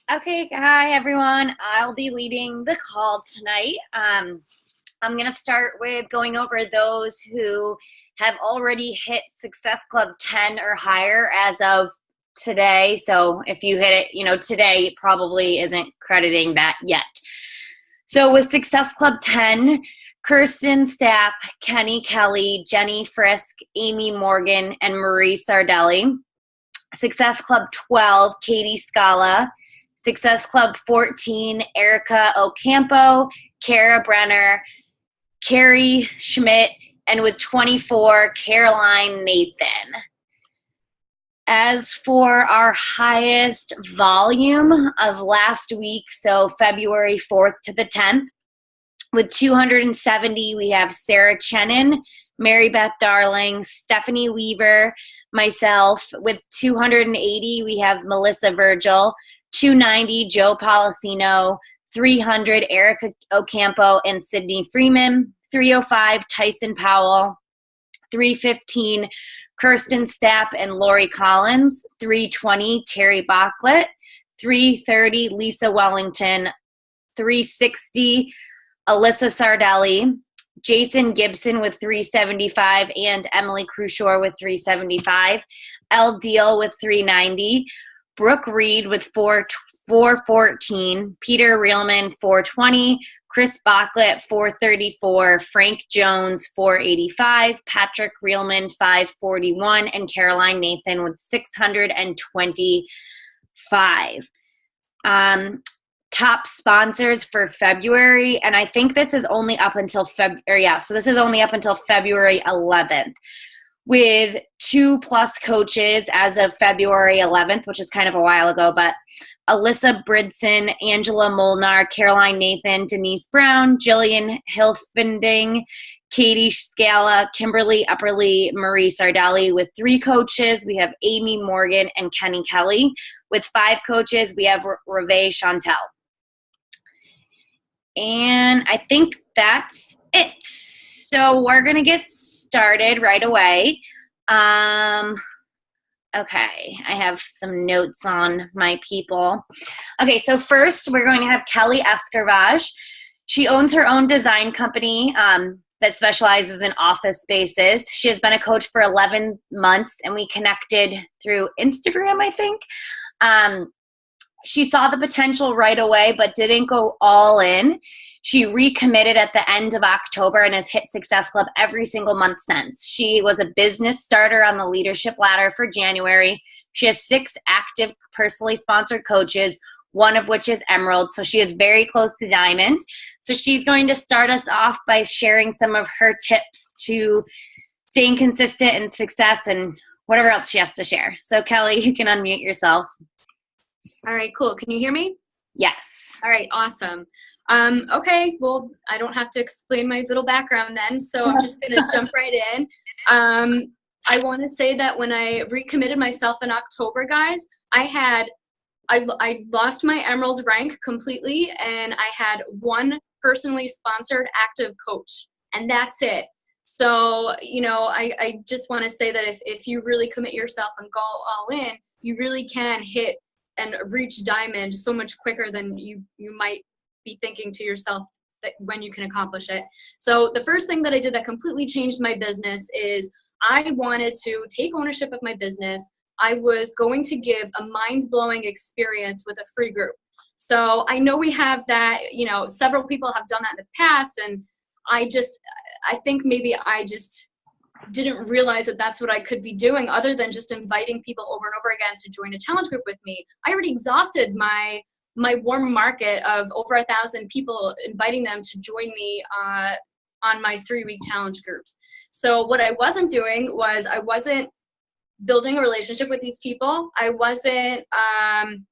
Okay, hi everyone. I'll be leading the call tonight. I'm going to start with going over those who have already hit Success Club 10 or higher as of today. So if you hit it, today it probably isn't crediting that yet. So with Success Club 10, Kirsten Stapp, Kenny Kelly, Jenny Frisk, Amy Morgan, and Marie Sardelli. Success Club 12, Katie Scala. Success Club 14, Erica Ocampo, Kara Brenner, Carrie Schmidt, and with 24, Caroline Nathan. As for our highest volume of last week, so February 4th to the 10th, with 270, we have Sarah Chenin, Mary Beth Darling, Stephanie Weaver, myself. With 280, we have Melissa Virgil, 290, Joe Policino, 300, Erica Ocampo and Sydney Freeman, 305, Tyson Powell, 315, Kirsten Stapp and Lori Collins, 320, Terry Bachlet, 330, Lisa Wellington, 360, Alyssa Sardelli, Jason Gibson with 375, and Emily Crushore with 375, Elle Deal with 390, Brooke Reed with 414, Peter Reelman 420, Chris Bachlet 434, Frank Jones 485, Patrick Reelman 541, and Caroline Nathan with 625. Top sponsors for February, and I think this is only up until February 11th, with 2+ coaches as of February 11th, which is kind of a while ago, but Alyssa Bridson, Angela Molnar, Caroline Nathan, Denise Brown, Jillian Hilfending, Katie Scala, Kimberly Upperly, Marie Sardelli. With 3 coaches, we have Amy Morgan and Kenny Kelly. With 5 coaches, we have Reve Chantel. And I think that's it. So we're going to get started right away. Okay, I have some notes on my people. Okay, so first we're going to have Kelly Escarvaj. She owns her own design company that specializes in office spaces. She has been a coach for 11 months, and we connected through Instagram, I think. She saw the potential right away, but didn't go all in. She recommitted at the end of October and has hit Success Club every single month since. She was a business starter on the leadership ladder for January. She has 6 active, personally sponsored coaches, one of which is Emerald. So she is very close to Diamond. So she's going to start us off by sharing some of her tips to staying consistent and success and whatever else she has to share. So Kelly, you can unmute yourself. All right, cool. Can you hear me? Yes. All right, awesome. Okay, well, I don't have to explain my little background then, so I'm just going to jump right in. I want to say that when I recommitted myself in October, guys, I lost my Emerald rank completely, and I had 1 personally sponsored active coach, and that's it. So, I just want to say that if you really commit yourself and go all in, you really can hit and reach Diamond so much quicker than you might be thinking to yourself that when you can accomplish it. So the first thing that I did that completely changed my business is I wanted to take ownership of my business. I was going to give a mind-blowing experience with a free group. So I know we have that, several people have done that in the past, and I think maybe I just didn't realize that that's what I could be doing other than just inviting people over and over again to join a challenge group with me. I already exhausted my warm market of over 1,000 people, inviting them to join me on my 3-week challenge groups. So what I wasn't doing was I wasn't building a relationship with these people. I wasn't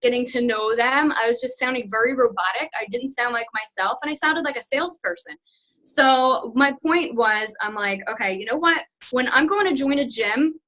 getting to know them. I was just sounding very robotic. I didn't sound like myself, and I sounded like a salesperson. So my point was, I'm like, okay, you know what? When I'm going to join a gym,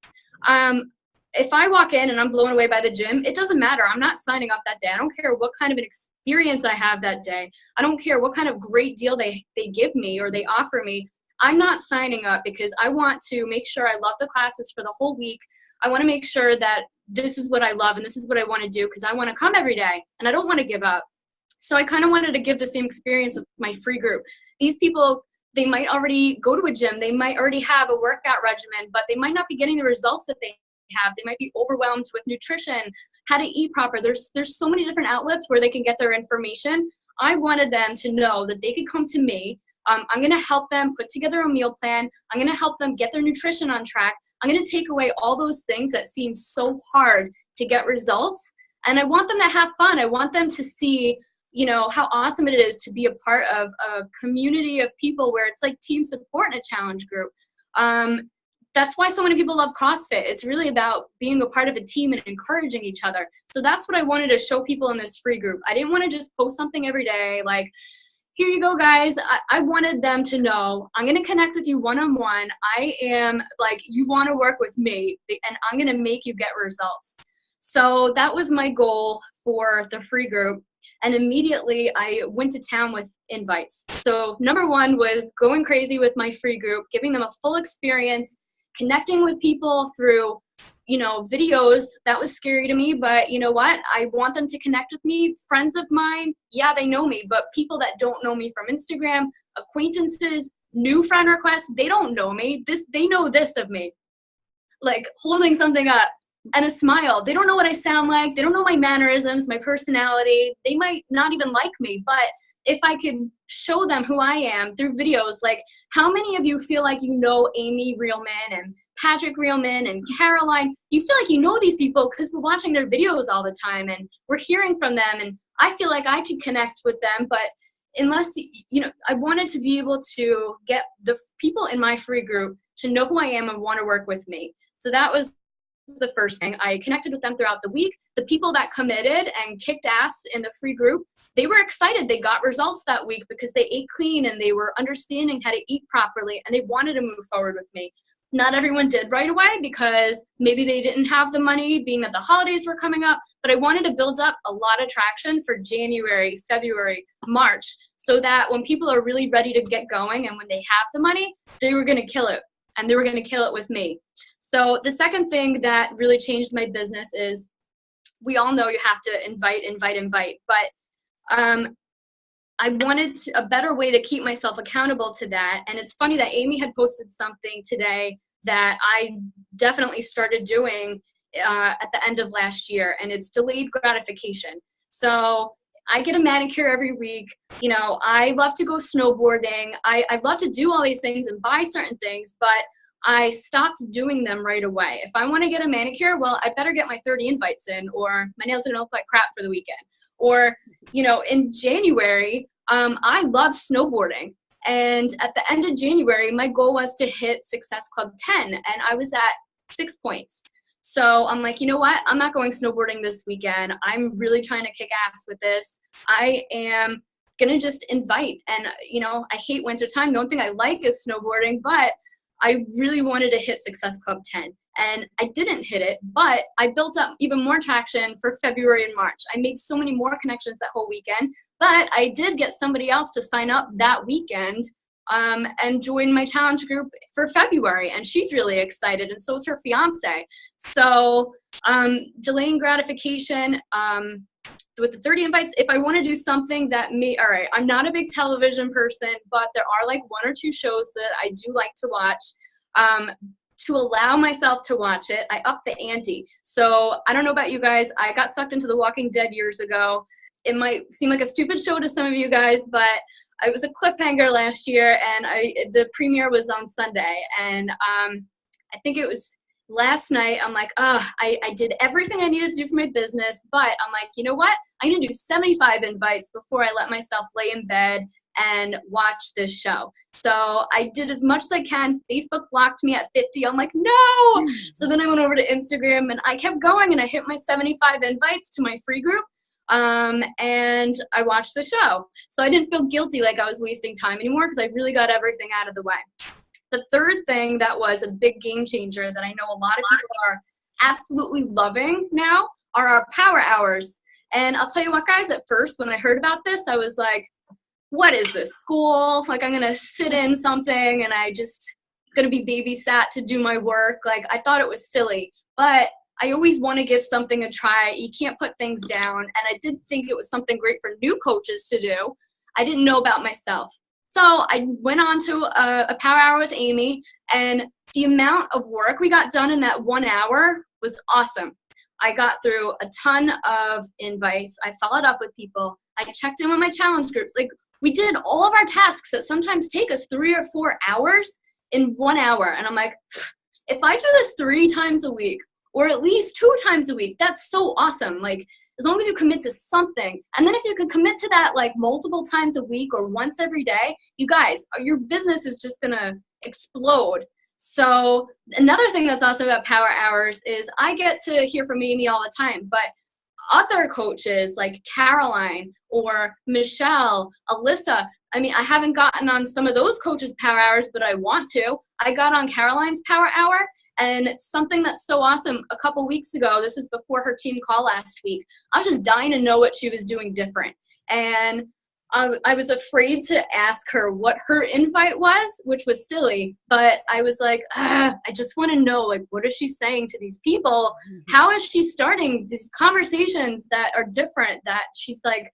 if I walk in and I'm blown away by the gym, it doesn't matter. I'm not signing up that day. I don't care what kind of an experience I have that day. I don't care what kind of great deal they give me or they offer me. I'm not signing up because I want to make sure I love the classes for the whole week. I want to make sure that this is what I love and this is what I want to do because I want to come every day and I don't want to give up. So I kind of wanted to give the same experience with my free group. These people, they might already go to a gym. They might already have a workout regimen, but they might not be getting the results that they have. They might be overwhelmed with nutrition, how to eat proper. There's so many different outlets where they can get their information. I wanted them to know that they could come to me. I'm going to help them put together a meal plan. I'm going to help them get their nutrition on track. I'm going to take away all those things that seem so hard to get results. And I want them to have fun. I want them to see, you know, how awesome it is to be a part of a community of people where it's like team support in a challenge group. That's why so many people love CrossFit. It's really about being a part of a team and encouraging each other. So that's what I wanted to show people in this free group. I didn't want to just post something every day like, here you go, guys. I wanted them to know I'm going to connect with you one-on-one. I am like, you want to work with me, and I'm going to make you get results. So that was my goal for the free group. And immediately I went to town with invites. So number one was going crazy with my free group, giving them a full experience, connecting with people through, you know, videos. That was scary to me, but you know what? I want them to connect with me. Friends of mine, yeah, they know me, but people that don't know me from Instagram, acquaintances, new friend requests, they don't know me. They know this of me, like holding something up and a smile. They don't know what I sound like. They don't know my mannerisms, my personality. They might not even like me, but if I could show them who I am through videos, like how many of you feel like you know Amy Reelman and Patrick Reelman and Caroline? You feel like you know these people because we're watching their videos all the time and we're hearing from them, and I feel like I could connect with them, but unless, you know, I wanted to be able to get the people in my free group to know who I am and want to work with me. So that was the first thing. I connected with them throughout the week. The people that committed and kicked ass in the free group, they were excited. They got results that week because they ate clean and they were understanding how to eat properly and they wanted to move forward with me. Not everyone did right away because maybe they didn't have the money, being that the holidays were coming up, but I wanted to build up a lot of traction for January, February, March, so that when people are really ready to get going and when they have the money, they were going to kill it, and they were going to kill it with me. So the second thing that really changed my business is, we all know you have to invite, but I wanted a better way to keep myself accountable to that. And it's funny that Amy had posted something today that I definitely started doing at the end of last year, and it's delayed gratification. So I get a manicure every week. You know, I love to go snowboarding. I love to do all these things and buy certain things, but I stopped doing them right away. If I want to get a manicure, well, I better get my 30 invites in, or my nails are going to look like crap for the weekend. Or, you know, in January, I love snowboarding. And at the end of January, my goal was to hit Success Club 10, and I was at 6 points. So I'm like, you know what? I'm not going snowboarding this weekend. I'm really trying to kick ass with this. I am going to just invite. And, you know, I hate wintertime. The only thing I like is snowboarding, but I really wanted to hit Success Club 10. And I didn't hit it, but I built up even more traction for February and March. I made so many more connections that whole weekend, but I did get somebody else to sign up that weekend and join my challenge group for February. And she's really excited, and so is her fiance. So delaying gratification with the 30 invites, if I want to do something that all right, I'm not a big television person, but there are like 1 or 2 shows that I do like to watch. To allow myself to watch it, I upped the ante. So I don't know about you guys. I got sucked into The Walking Dead years ago. It might seem like a stupid show to some of you guys, but it was a cliffhanger last year, and the premiere was on Sunday. And I think it was last night. I'm like, I did everything I needed to do for my business, but I'm like, you know what? I'm going to do 75 invites before I let myself lay in bed and watch this show. So I did as much as I can. Facebook blocked me at 50. I'm like, no. So then I went over to Instagram and I kept going, and I hit my 75 invites to my free group. And I watched the show. So I didn't feel guilty like I was wasting time anymore, because I really got everything out of the way. The third thing that was a big game changer that I know a lot of people are absolutely loving now are our power hours. And I'll tell you what, guys, at first when I heard about this, I was like, what is this, school? Like, I'm going to sit in something and I just going to be babysat to do my work. Like, I thought it was silly, but I always want to give something a try. You can't put things down. And I did think it was something great for new coaches to do. I didn't know about myself. So I went on to a power hour with Amy, and the amount of work we got done in that 1 hour was awesome. I got through a ton of invites. I followed up with people. I checked in with my challenge groups. Like, we did all of our tasks that sometimes take us 3 or 4 hours in 1 hour. And I'm like, if I do this 3 times a week, or at least 2 times a week, that's so awesome. Like, as long as you commit to something, and then if you could commit to that like multiple times a week or once every day, you guys, your business is just gonna explode. So another thing that's awesome about power hours is I get to hear from Amy all the time, but other coaches like Caroline or Michelle, Alyssa, I mean, I haven't gotten on some of those coaches' power hours, but I want to. I got on Caroline's power hour, and something that's so awesome, a couple weeks ago, this is before her team call last week, I was just dying to know what she was doing different. And I was afraid to ask her what her invite was, which was silly, but I was like, I just want to know, like, what is she saying to these people? How is she starting these conversations that are different, that she's like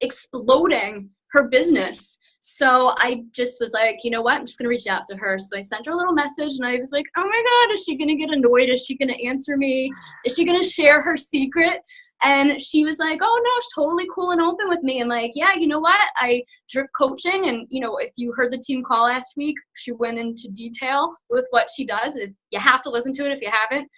exploding her business? So I just was like, you know what, I'm just gonna reach out to her. So I sent her a little message, and I was like, oh my God, is she gonna get annoyed? Is she gonna answer me? Is she gonna share her secret? And she was like, oh no, she's totally cool and open with me. And like, yeah, you know what, I drip coaching, and you know, if you heard the team call last week, she went into detail with what she does. You have to listen to it if you haven't.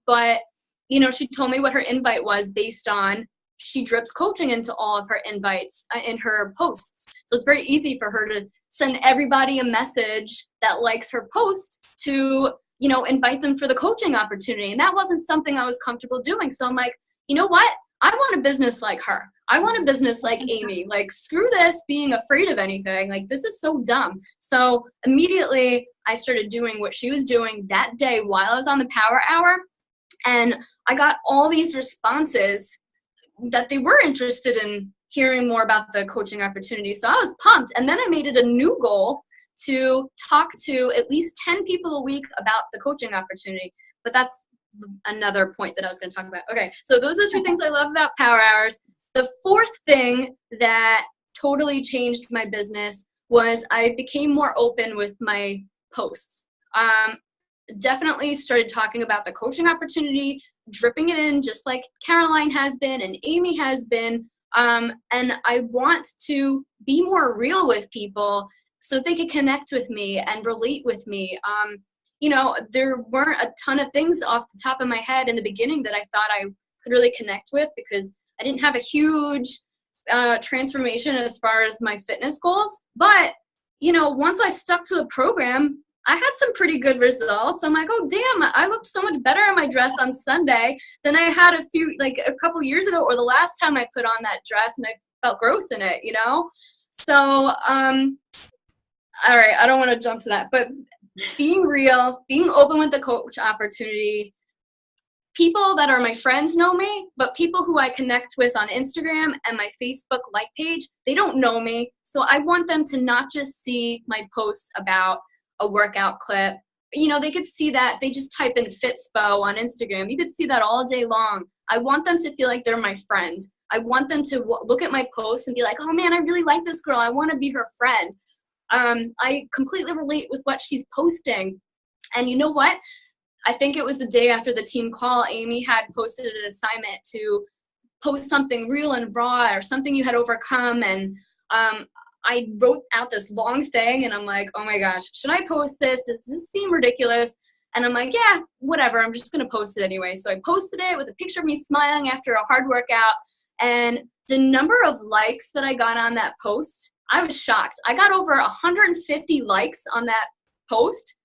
But you know, she told me what her invite was based on she drips coaching into all of her invites in her posts. So it's very easy for her to send everybody a message that likes her post to, you know, invite them for the coaching opportunity. And that wasn't something I was comfortable doing. So I'm like, you know what? I want a business like her. I want a business like Amy. Like, screw this being afraid of anything. Like, this is so dumb. So immediately I started doing what she was doing that day while I was on the power hour. And I got all these responses that they were interested in hearing more about the coaching opportunity. So I was pumped. And then I made it a new goal to talk to at least 10 people a week about the coaching opportunity. But that's another point that I was going to talk about. Okay, so those are the 2 things I love about power hours. The 4th thing that totally changed my business was I became more open with my posts. Definitely started talking about the coaching opportunity, dripping it in just like Caroline has been and Amy has been. And I want to be more real with people so they can connect with me and relate with me. You know, there weren't a ton of things off the top of my head in the beginning that I thought I could really connect with, because I didn't have a huge transformation as far as my fitness goals. But, you know, once I stuck to the program, I had some pretty good results. I'm like, oh, damn, I looked so much better in my dress on Sunday than I had a couple years ago, or the last time I put on that dress and I felt gross in it, you know? So, all right, I don't want to jump to that, but being real, being open with the coach opportunity. People that are my friends know me, but people who I connect with on Instagram and my Facebook like page, they don't know me. So I want them to not just see my posts about a workout clip. You know, they could see that. They just type in Fitspo on Instagram. You could see that all day long. I want them to feel like they're my friend. I want them to look at my posts and be like, oh man, I really like this girl. I want to be her friend. I completely relate with what she's posting. And you know what? I think it was the day after the team call, Amy had posted an assignment to post something real and raw, or something you had overcome. And I wrote out this long thing, and I'm like, oh my gosh, should I post this? Does this seem ridiculous? And I'm like, yeah, whatever. I'm just going to post it anyway. So I posted it with a picture of me smiling after a hard workout. And the number of likes that I got on that post, I was shocked. I got over 150 likes on that post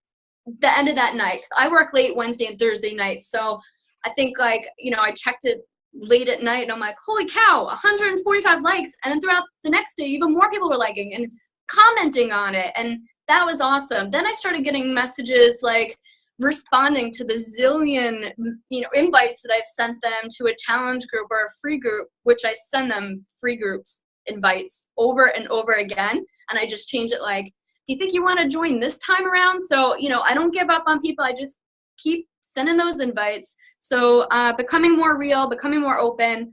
the end of that night. 'Cause I work late Wednesday and Thursday nights. So I think, like, you know, I checked it late at night and I'm like, holy cow, 145 likes. And then throughout the next day, even more people were liking and commenting on it. And that was awesome. Then I started getting messages like responding to the zillion, you know, invites that I've sent them to a challenge group or a free group, which I send them free groups invites over and over again. And I just change it like, do you think you want to join this time around? So, you know, I don't give up on people. I just keep sending those invites. So becoming more real, becoming more open.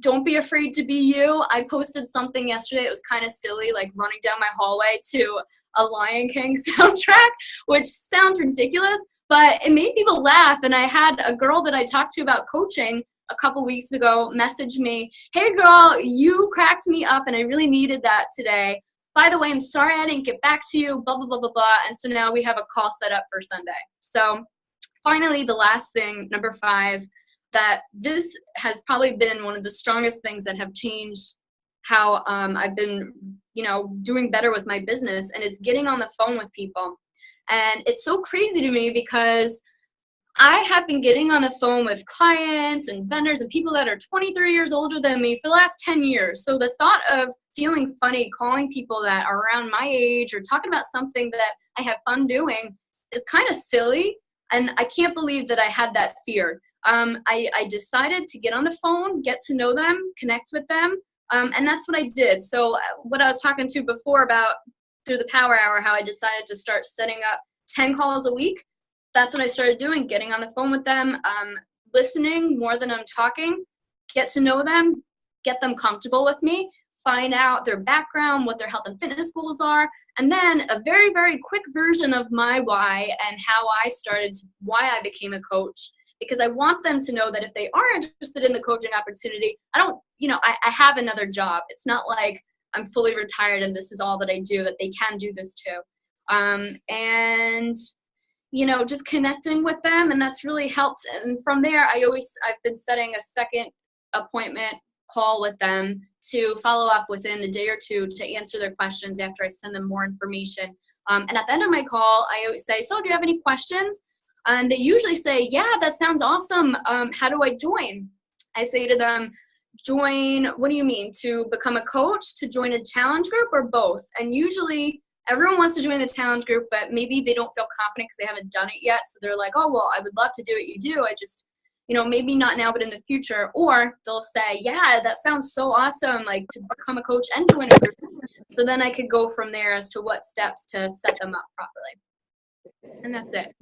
Don't be afraid to be you. I posted something yesterday. It was kind of silly, like running down my hallway to a Lion King soundtrack, which sounds ridiculous, but it made people laugh. And I had a girl that I talked to about coaching a couple weeks ago message me, "Hey girl, you cracked me up and I really needed that today. By the way, I'm sorry I didn't get back to you, blah, blah, blah, blah, blah." And so now we have a call set up for Sunday. So finally, the last thing, number 5, that this has probably been one of the strongest things that have changed how I've been, doing better with my business, and it's getting on the phone with people. And it's so crazy to me because I have been getting on the phone with clients and vendors and people that are 20, 30 years older than me for the last 10 years. So the thought of feeling funny calling people that are around my age or talking about something that I have fun doing is kind of silly. And I can't believe that I had that fear. I decided to get on the phone, get to know them, connect with them, and that's what I did. So what I was talking to before about through the Power Hour, how I decided to start setting up 10 calls a week, that's what I started doing, getting on the phone with them, listening more than I'm talking, get to know them, get them comfortable with me, find out their background, what their health and fitness goals are, and then a very, very quick version of my why and how why I became a coach. Because I want them to know that if they are interested in the coaching opportunity, I have another job. It's not like I'm fully retired and this is all that I do, that they can do this too. And just connecting with them, and that's really helped. And from there, I've been setting a second appointment call with them to follow up within a day or two to answer their questions after I send them more information. And at the end of my call, I always say, "So do you have any questions?" And they usually say, "Yeah, that sounds awesome. How do I join?" I say to them, "Join, what do you mean? To become a coach, to join a challenge group, or both?" And usually everyone wants to join the challenge group, but maybe they don't feel confident because they haven't done it yet. So they're like, "Oh, well, I would love to do what you do. I just, maybe not now, but in the future." Or they'll say, "Yeah, that sounds so awesome, like to become a coach and join a group." So then I could go from there as to what steps to set them up properly. And that's it.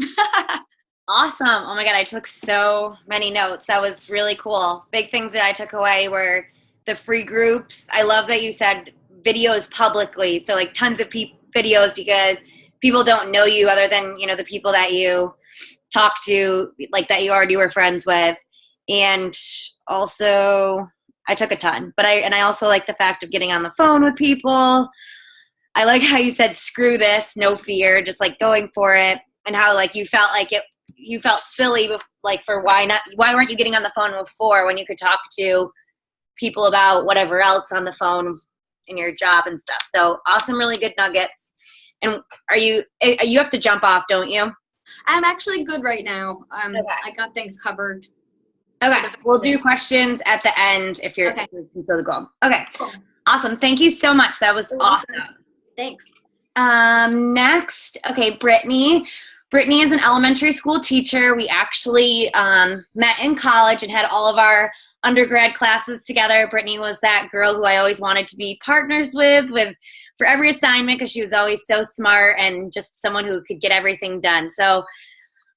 Awesome. Oh my God, I took so many notes. That was really cool. Big things that I took away were the free groups. I love that you said videos publicly. So like tons of videos, because people don't know you other than, the people that you talk to, like that you already were friends with. And also I took a ton, but I also like the fact of getting on the phone with people. I like how you said, "Screw this, no fear," just like going for it, and how like you felt silly, like for why weren't you getting on the phone before when you could talk to people about whatever else on the phone in your job and stuff. So awesome, really good nuggets. And you have to jump off, don't you? I'm actually good right now. Okay. I got things covered. Okay, we'll do questions at the end if you're still the goal. Okay, cool. Awesome. Thank you so much. That was awesome. Thanks. Next, okay, Brittany. Brittany is an elementary school teacher. We actually met in college and had all of our undergrad classes together. Brittany was that girl who I always wanted to be partners with for every assignment, because she was always so smart and just someone who could get everything done. So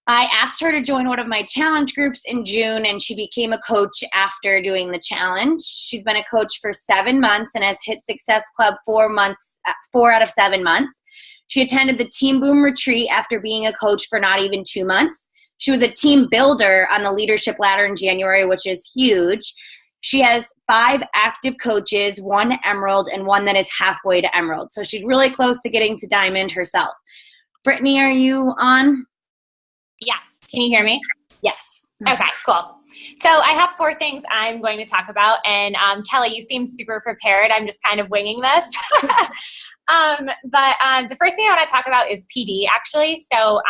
I asked her to join one of my challenge groups in June, and she became a coach after doing the challenge. She's been a coach for 7 months and has hit Success Club 4 out of 7 months. She attended the Team Boom retreat after being a coach for not even 2 months. She was a team builder on the leadership ladder in January, which is huge. She has 5 active coaches, 1 Emerald, and 1 that is halfway to Emerald. So she's really close to getting to Diamond herself. Brittany, are you on? Yes. Can you hear me? Yes. Okay, cool. So I have 4 things I'm going to talk about. And Kelly, you seem super prepared. I'm just kind of winging this. But the first thing I want to talk about is PD, actually. So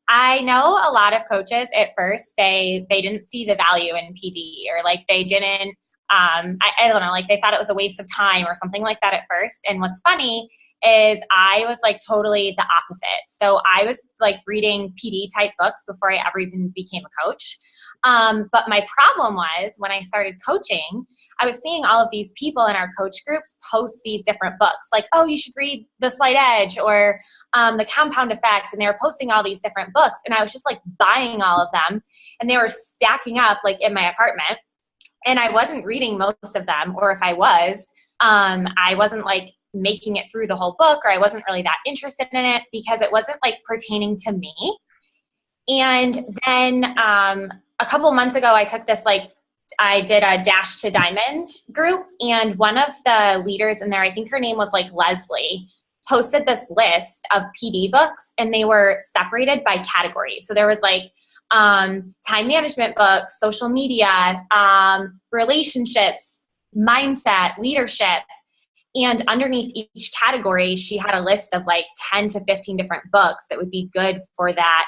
I know a lot of coaches at first say they didn't see the value in PD, or like they didn't, I don't know, like they thought it was a waste of time or something like that at first. And what's funny is I was like totally the opposite. So I was like reading PD type books before I ever even became a coach. But my problem was when I started coaching, I was seeing all of these people in our coach groups post these different books, like, oh, you should read The Slight Edge or The Compound Effect. And they were posting all these different books. And I was just like buying all of them. And they were stacking up like in my apartment. And I wasn't reading most of them. Or if I wasn't like making it through the whole book, or I wasn't really that interested in it because it wasn't like pertaining to me. And then a couple months ago, I did a Dash to Diamond group, and one of the leaders in there, I think her name was like Leslie, posted this list of PD books, and they were separated by category. So there was like time management books, social media, relationships, mindset, leadership. And underneath each category, she had a list of like 10 to 15 different books that would be good for that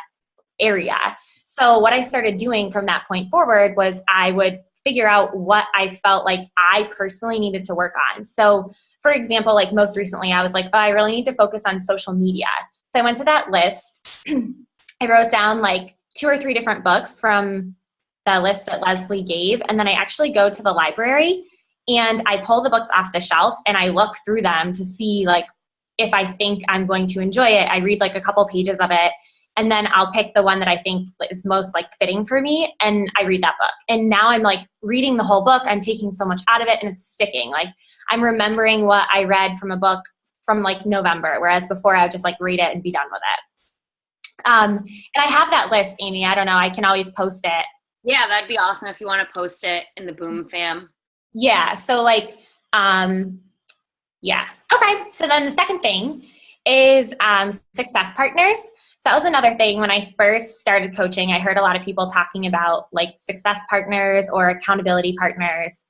area. So what I started doing from that point forward was I would figure out what I felt like I personally needed to work on. So for example, like most recently, I was like, oh, I really need to focus on social media. So I went to that list. I wrote down like 2 or 3 different books from the list that Leslie gave. And then I actually go to the library and I pull the books off the shelf and I look through them to see like if I think I'm going to enjoy it. I read like a couple pages of it, and then I'll pick the one that I think is most like fitting for me, and I read that book. And now I'm like reading the whole book. I'm taking so much out of it and it's sticking. Like I'm remembering what I read from a book from like November, whereas before I would just like read it and be done with it. And I have that list, Amy. I don't know. I can always post it. Yeah, that'd be awesome if you want to post it in the Boom fam. Yeah. So like, yeah. Okay. So then the second thing is success partners. So that was another thing when I first started coaching. I heard a lot of people talking about like success partners or accountability partners.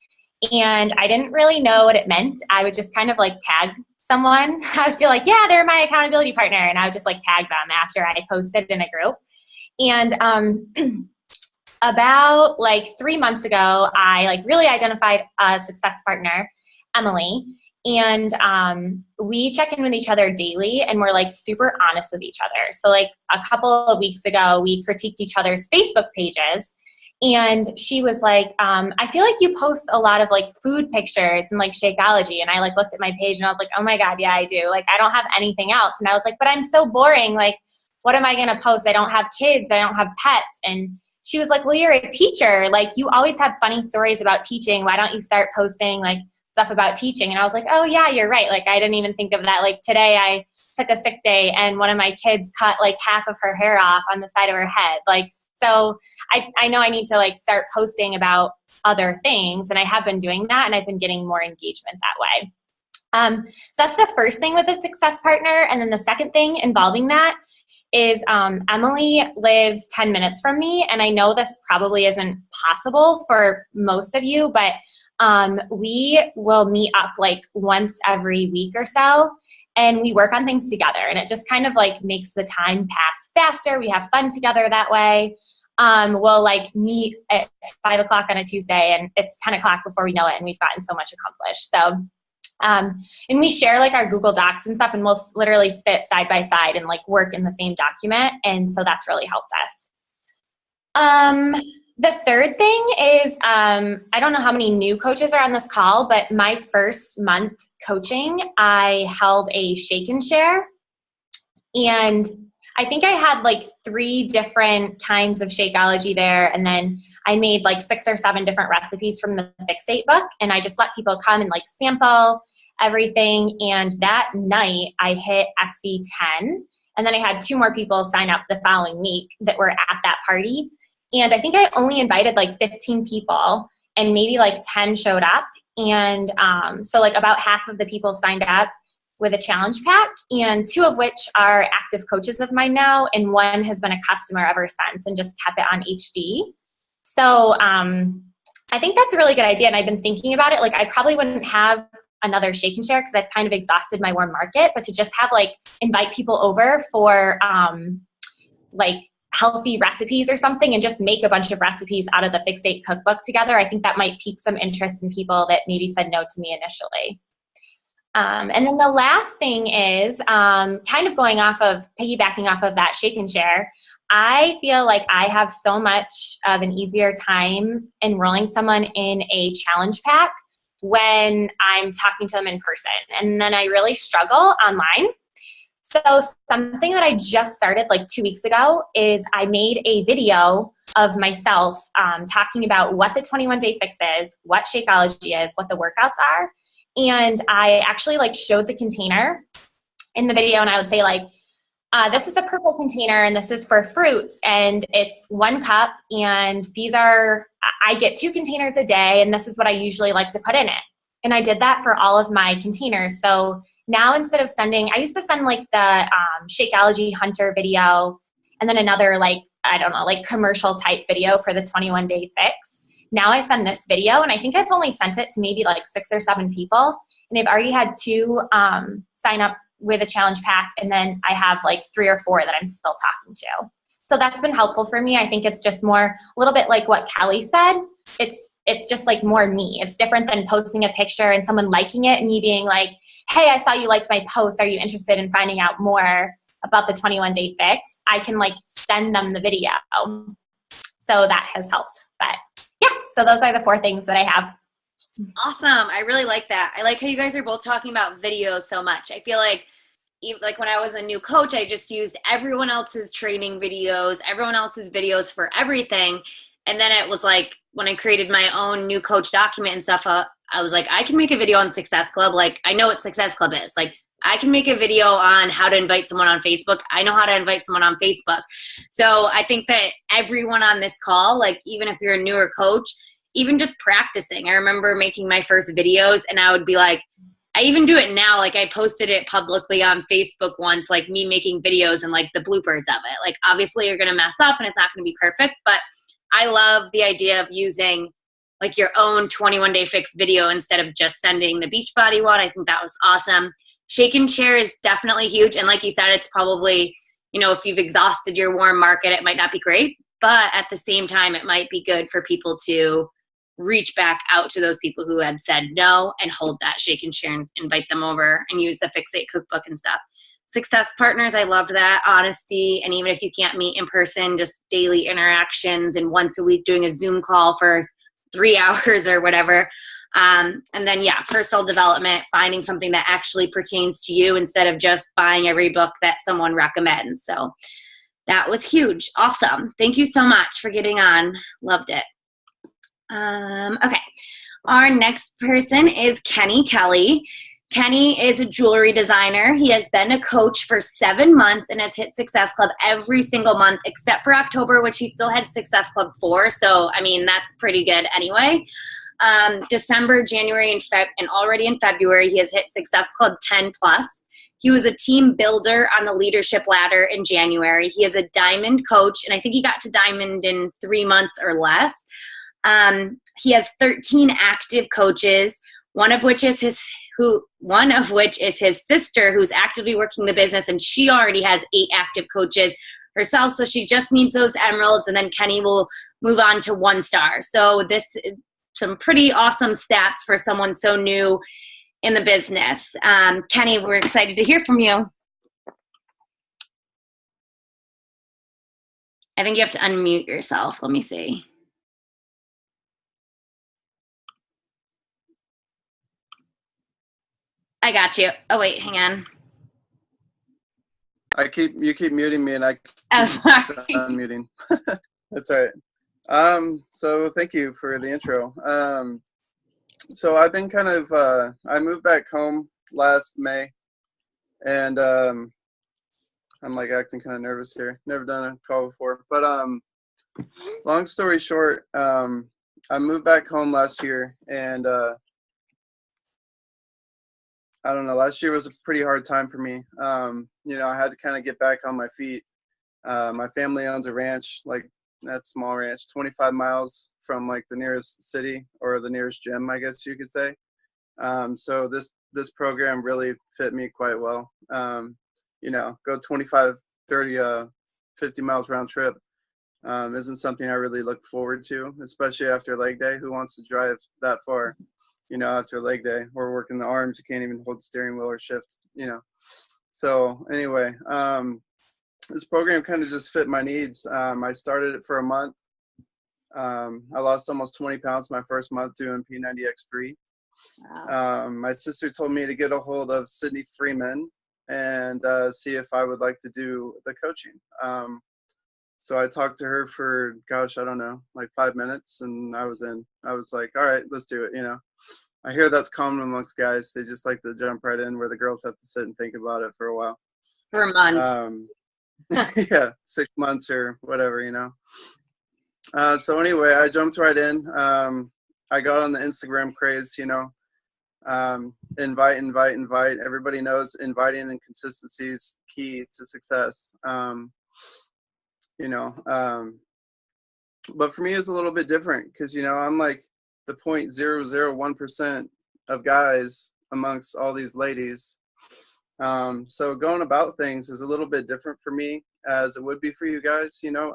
And I didn't really know what it meant. I would just kind of like tag someone. I would feel like, yeah, they're my accountability partner. And I would just like tag them after I posted in a group. And about like 3 months ago, I like really identified a success partner, Emily, and we check in with each other daily and we're like super honest with each other. So like a couple of weeks ago, we critiqued each other's Facebook pages, and she was like, I feel like you post a lot of like food pictures and like Shakeology. And I like looked at my page and I was like, oh my God, yeah, I do. Like I don't have anything else. And I was like, but I'm so boring. Like, what am I going to post? I don't have kids. I don't have pets. And she was like, well, you're a teacher. Like you always have funny stories about teaching. Why don't you start posting like stuff about teaching? And I was like, oh yeah, you're right. Like I didn't even think of that. Like today I took a sick day and one of my kids cut like half of her hair off on the side of her head. Like, so I know I need to like start posting about other things, and I have been doing that, and I've been getting more engagement that way. So that's the first thing with a success partner. And then the second thing involving that is Emily lives 10 minutes from me, and I know this probably isn't possible for most of you, but we will meet up like once every week or so, and we work on things together, and it just kind of like makes the time pass faster. We have fun together that way. We'll like meet at 5 o'clock on a Tuesday, and it's 10 o'clock before we know it, and we've gotten so much accomplished. So and we share like our Google Docs and stuff, and we'll literally sit side by side and like work in the same document. And so that's really helped us. The third thing is, I don't know how many new coaches are on this call, but my first month coaching, I held a shake and share. And I think I had like 3 different kinds of Shakeology there. And then I made like 6 or 7 different recipes from the Fixate book. And I just let people come and like sample everything. And that night I hit SC10. And then I had 2 more people sign up the following week that were at that party. And I think I only invited like 15 people, and maybe like 10 showed up. And so like about half of the people signed up with a challenge pack, and 2 of which are active coaches of mine now. And 1 has been a customer ever since and just kept it on HD. So I think that's a really good idea. And I've been thinking about it. Like I probably wouldn't have another shake and share because I've kind of exhausted my warm market, but to just have like invite people over for like healthy recipes or something, and just make a bunch of recipes out of the Fixate cookbook together. I think that might pique some interest in people that maybe said no to me initially. And then the last thing is kind of piggybacking off of that shake and share. I feel like I have so much of an easier time enrolling someone in a challenge pack when I'm talking to them in person. And then I really struggle online. So something that I just started like 2 weeks ago is I made a video of myself talking about what the 21-day fix is, what Shakeology is, what the workouts are. And I actually like showed the container in the video, and I would say like, this is a purple container and this is for fruits and it's 1 cup and I get 2 containers a day and this is what I usually like to put in it. And I did that for all of my containers. So now instead of I used to send like the Shakeology Hunter video and then another like, I don't know, like commercial type video for the 21-day fix. Now I send this video and I think I've only sent it to maybe like 6 or 7 people. And I've already had 2 sign up with a challenge pack, and then I have like 3 or 4 that I'm still talking to. So that's been helpful for me. I think it's just more a little bit like what Kelly said. It's just like more me. It's different than posting a picture and someone liking it and me being like, hey, I saw you liked my post. Are you interested in finding out more about the 21-day fix? I can like send them the video. So that has helped. But yeah, so those are the 4 things that I have. Awesome. I really like that. I like how you guys are both talking about videos so much. I feel like even like when I was a new coach, I just used everyone else's training videos, everyone else's videos for everything. And then it was like when I created my own new coach document and stuff, I was like, I can make a video on Success Club. Like I know what Success Club is. Like I can make a video on how to invite someone on Facebook. I know how to invite someone on Facebook. So I think that everyone on this call, like even if you're a newer coach, even just practicing. I remember making my first videos and I would be like, I even do it now. Like I posted it publicly on Facebook once, like me making videos and like the bloopers of it. Like obviously you're going to mess up and it's not going to be perfect, but I love the idea of using like your own 21-day fix video instead of just sending the Beachbody one. I think that was awesome. Shake and share is definitely huge. And like you said, it's probably, you know, if you've exhausted your warm market, it might not be great, but at the same time, it might be good for people to reach back out to those people who had said no and hold that shake and share and invite them over and use the Fixate cookbook and stuff. Success partners, I loved that. Honesty, and even if you can't meet in person, just daily interactions and once a week doing a Zoom call for 3 hours or whatever. And then, yeah, personal development, finding something that actually pertains to you instead of just buying every book that someone recommends. So that was huge. Awesome. Thank you so much for getting on. Loved it. Okay. Our next person is Kenny Kelly. Kenny is a jewelry designer. He has been a coach for 7 months and has hit Success Club every single month except for October, which he still had Success Club for. So, I mean, that's pretty good anyway. December, January, and already in February, he has hit Success Club 10 plus. He was a team builder on the leadership ladder in January. He is a diamond coach, and I think he got to diamond in 3 months or less. He has 13 active coaches, one of which is his sister who's actively working the business, and she already has 8 active coaches herself. So she just needs those emeralds, and then Kenny will move on to 1 star. So this is some pretty awesome stats for someone so new in the business. Kenny, we're excited to hear from you. I think you have to unmute yourself. Let me see. I got you. Oh, wait, hang on. You keep muting me and I keep unmuting. That's all right. So thank you for the intro. So I've been kind of, I moved back home last May and I'm like acting kind of nervous here. Never done a call before, but long story short, I moved back home last year and I don't know, last year was a pretty hard time for me. You know, I had to kind of get back on my feet. My family owns a ranch, like that small ranch, 25 miles from like the nearest city or the nearest gym, I guess you could say. So this program really fit me quite well. You know, go 25, 30, 50 miles round trip isn't something I really look forward to, especially after leg day. Who wants to drive that far? You know, after leg day, we're working the arms, you can't even hold the steering wheel or shift, you know. So anyway, this program kind of just fit my needs. I started it for a month. I lost almost 20 pounds my first month doing P90X3. Wow. My sister told me to get a hold of Sydney Freeman and see if I would like to do the coaching. So I talked to her for, gosh, I don't know, like 5 minutes, and I was in. I was like, all right, let's do it. You know, I hear that's common amongst guys. They just like to jump right in, where the girls have to sit and think about it for a while. For months. Yeah, 6 months or whatever, you know. So anyway, I jumped right in. I got on the Instagram craze, you know. Invite. Everybody knows inviting and consistency is key to success. You know, but for me, it's a little bit different because, you know, I'm like the 0.001% of guys amongst all these ladies. So going about things is a little bit different for me as it would be for you guys, you know.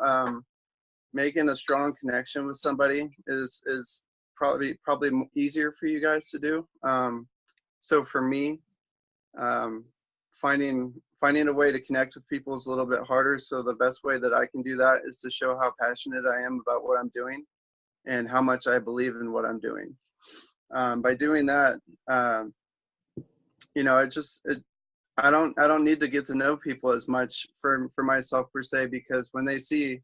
Making a strong connection with somebody is probably easier for you guys to do. So for me, finding a way to connect with people is a little bit harder. So the best way that I can do that is to show how passionate I am about what I'm doing and how much I believe in what I'm doing. By doing that, you know, I don't need to get to know people as much for myself per se, because when they see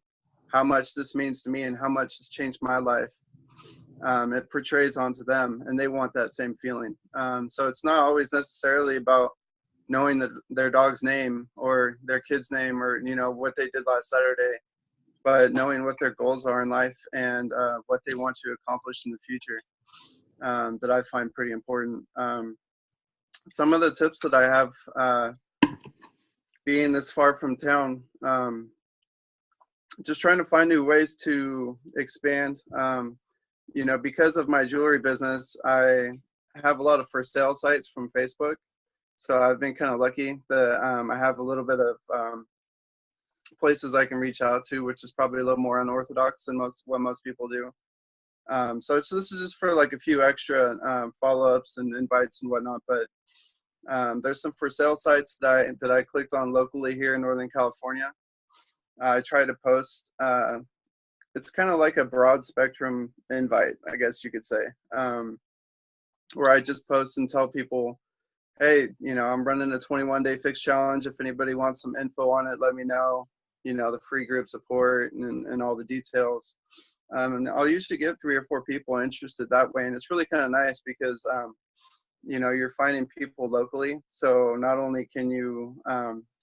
how much this means to me and how much it's changed my life, it portrays onto them, and they want that same feeling. So it's not always necessarily about knowing their dog's name or their kid's name or, you know, what they did last Saturday, but knowing what their goals are in life and what they want to accomplish in the future, that I find pretty important. Some of the tips that I have, being this far from town, just trying to find new ways to expand. You know, because of my jewelry business, I have a lot of for sale sites from Facebook. So I've been kind of lucky that I have a little bit of places I can reach out to, which is probably a little more unorthodox than what most people do. So this is just for like a few extra follow-ups and invites and whatnot. But there's some for sale sites that I clicked on locally here in Northern California. I try to post. It's kind of like a broad spectrum invite, I guess you could say, where I just post and tell people, hey, you know, I'm running a 21-day fixed challenge. If anybody wants some info on it, let me know. You know, the free group support and all the details. And I'll usually get 3 or 4 people interested that way. And it's really kind of nice because, you know, you're finding people locally. So not only can you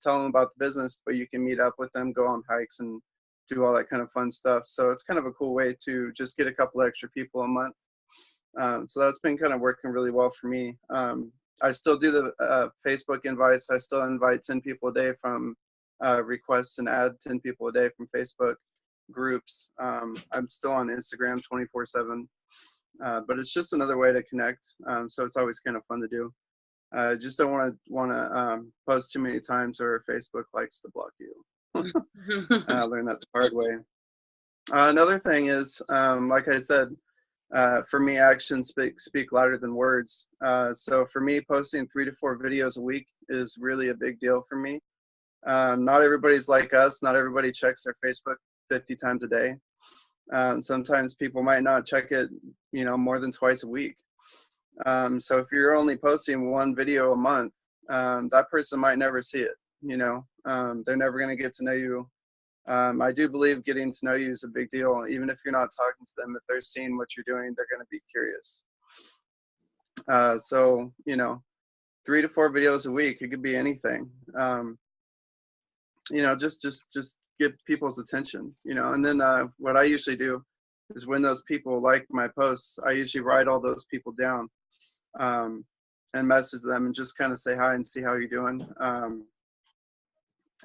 tell them about the business, but you can meet up with them, go on hikes and do all that kind of fun stuff. So it's kind of a cool way to just get a couple extra people a month. So that's been kind of working really well for me. I still do the Facebook invites. I still invite 10 people a day from requests and add 10 people a day from Facebook groups. I'm still on Instagram 24/7, but it's just another way to connect. So it's always kind of fun to do. Just don't want to post too many times or Facebook likes to block you. I learned that the hard way. Another thing is, like I said, for me, actions speak louder than words. So for me, posting 3 to 4 videos a week is really a big deal for me. Not everybody's like us. Not everybody checks their Facebook 50 times a day. Sometimes people might not check it, you know, more than twice a week. So if you're only posting 1 video a month, that person might never see it. You know, they're never going to get to know you. I do believe getting to know you is a big deal. Even if you're not talking to them, if they're seeing what you're doing, they're going to be curious. So, you know, 3 to 4 videos a week, it could be anything. You know, just get people's attention, you know. And then what I usually do is when those people like my posts, I usually write all those people down and message them and just kind of say hi and see how you're doing.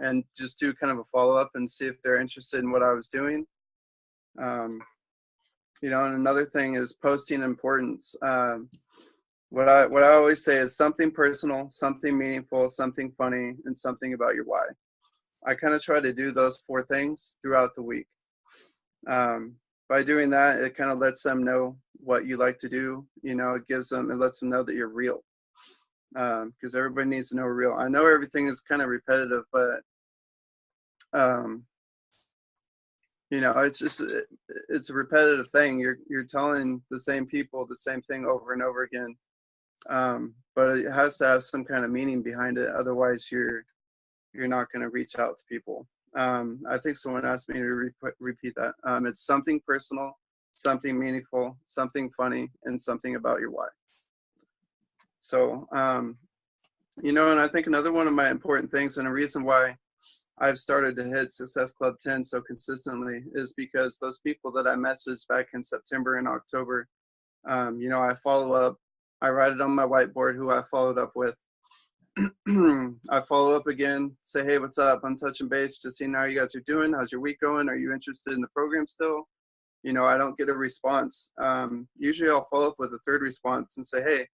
And just do kind of a follow-up and see if they're interested in what I was doing. You know, and another thing is posting importance. What I always say is something personal, something meaningful, something funny, and something about your why. I kind of try to do those 4 things throughout the week. By doing that, it kind of lets them know what you like to do. You know, it lets them know that you're real. Because everybody needs to know we're real. I know everything is kind of repetitive, but You know, it's just, it's a repetitive thing. You're telling the same people the same thing over and over again. But it has to have some kind of meaning behind it. Otherwise you're not going to reach out to people. I think someone asked me to repeat that. It's something personal, something meaningful, something funny, and something about your why. So, you know, and I think another one of my important things, and a reason why I've started to hit Success Club 10 so consistently, is because those people that I messaged back in September and October, you know, I follow up. I write it on my whiteboard who I followed up with. I follow up again, say, hey, what's up? I'm touching base, just seeing how you guys are doing. How's your week going? Are you interested in the program still? You know, I don't get a response. Usually I'll follow up with a third response and say, hey,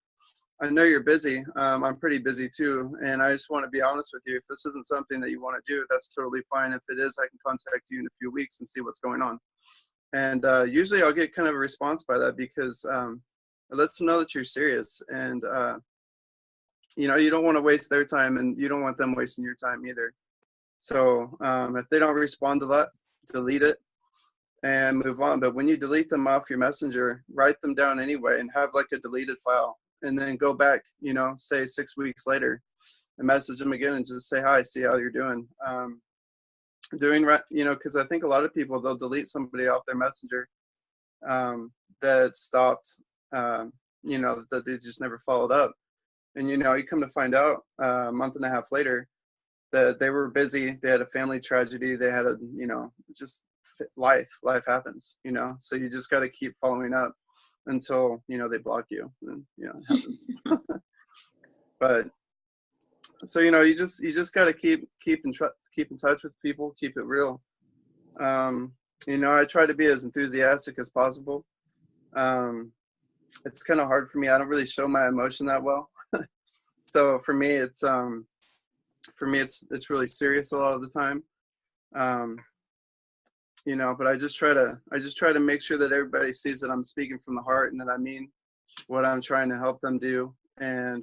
I know you're busy. I'm pretty busy too. And I just want to be honest with you. If this isn't something that you want to do, that's totally fine. If it is, I can contact you in a few weeks and see what's going on. And usually I'll get kind of a response by that, because it lets them know that you're serious. And, you know, you don't want to waste their time, and you don't want them wasting your time either. So if they don't respond to that, delete it and move on. But when you delete them off your messenger, write them down anyway and have like a deleted file. And then go back, you know, say 6 weeks later and message them again and just say, hi, see how you're doing. You know, because I think a lot of people, they'll delete somebody off their messenger that stopped, you know, that they just never followed up. And, you know, you come to find out a month and a half later that they were busy. They had a family tragedy. They had a, you know, just life happens, you know, so you just got to keep following up until, you know, they block you, and, you know, it happens. But so, you know, you just got to keep in touch with people, keep it real. You know, I try to be as enthusiastic as possible. It's kind of hard for me. I don't really show my emotion that well. So for me, it's really serious a lot of the time. You know, but I just try to make sure that everybody sees that I'm speaking from the heart, and that I mean what I'm trying to help them do, and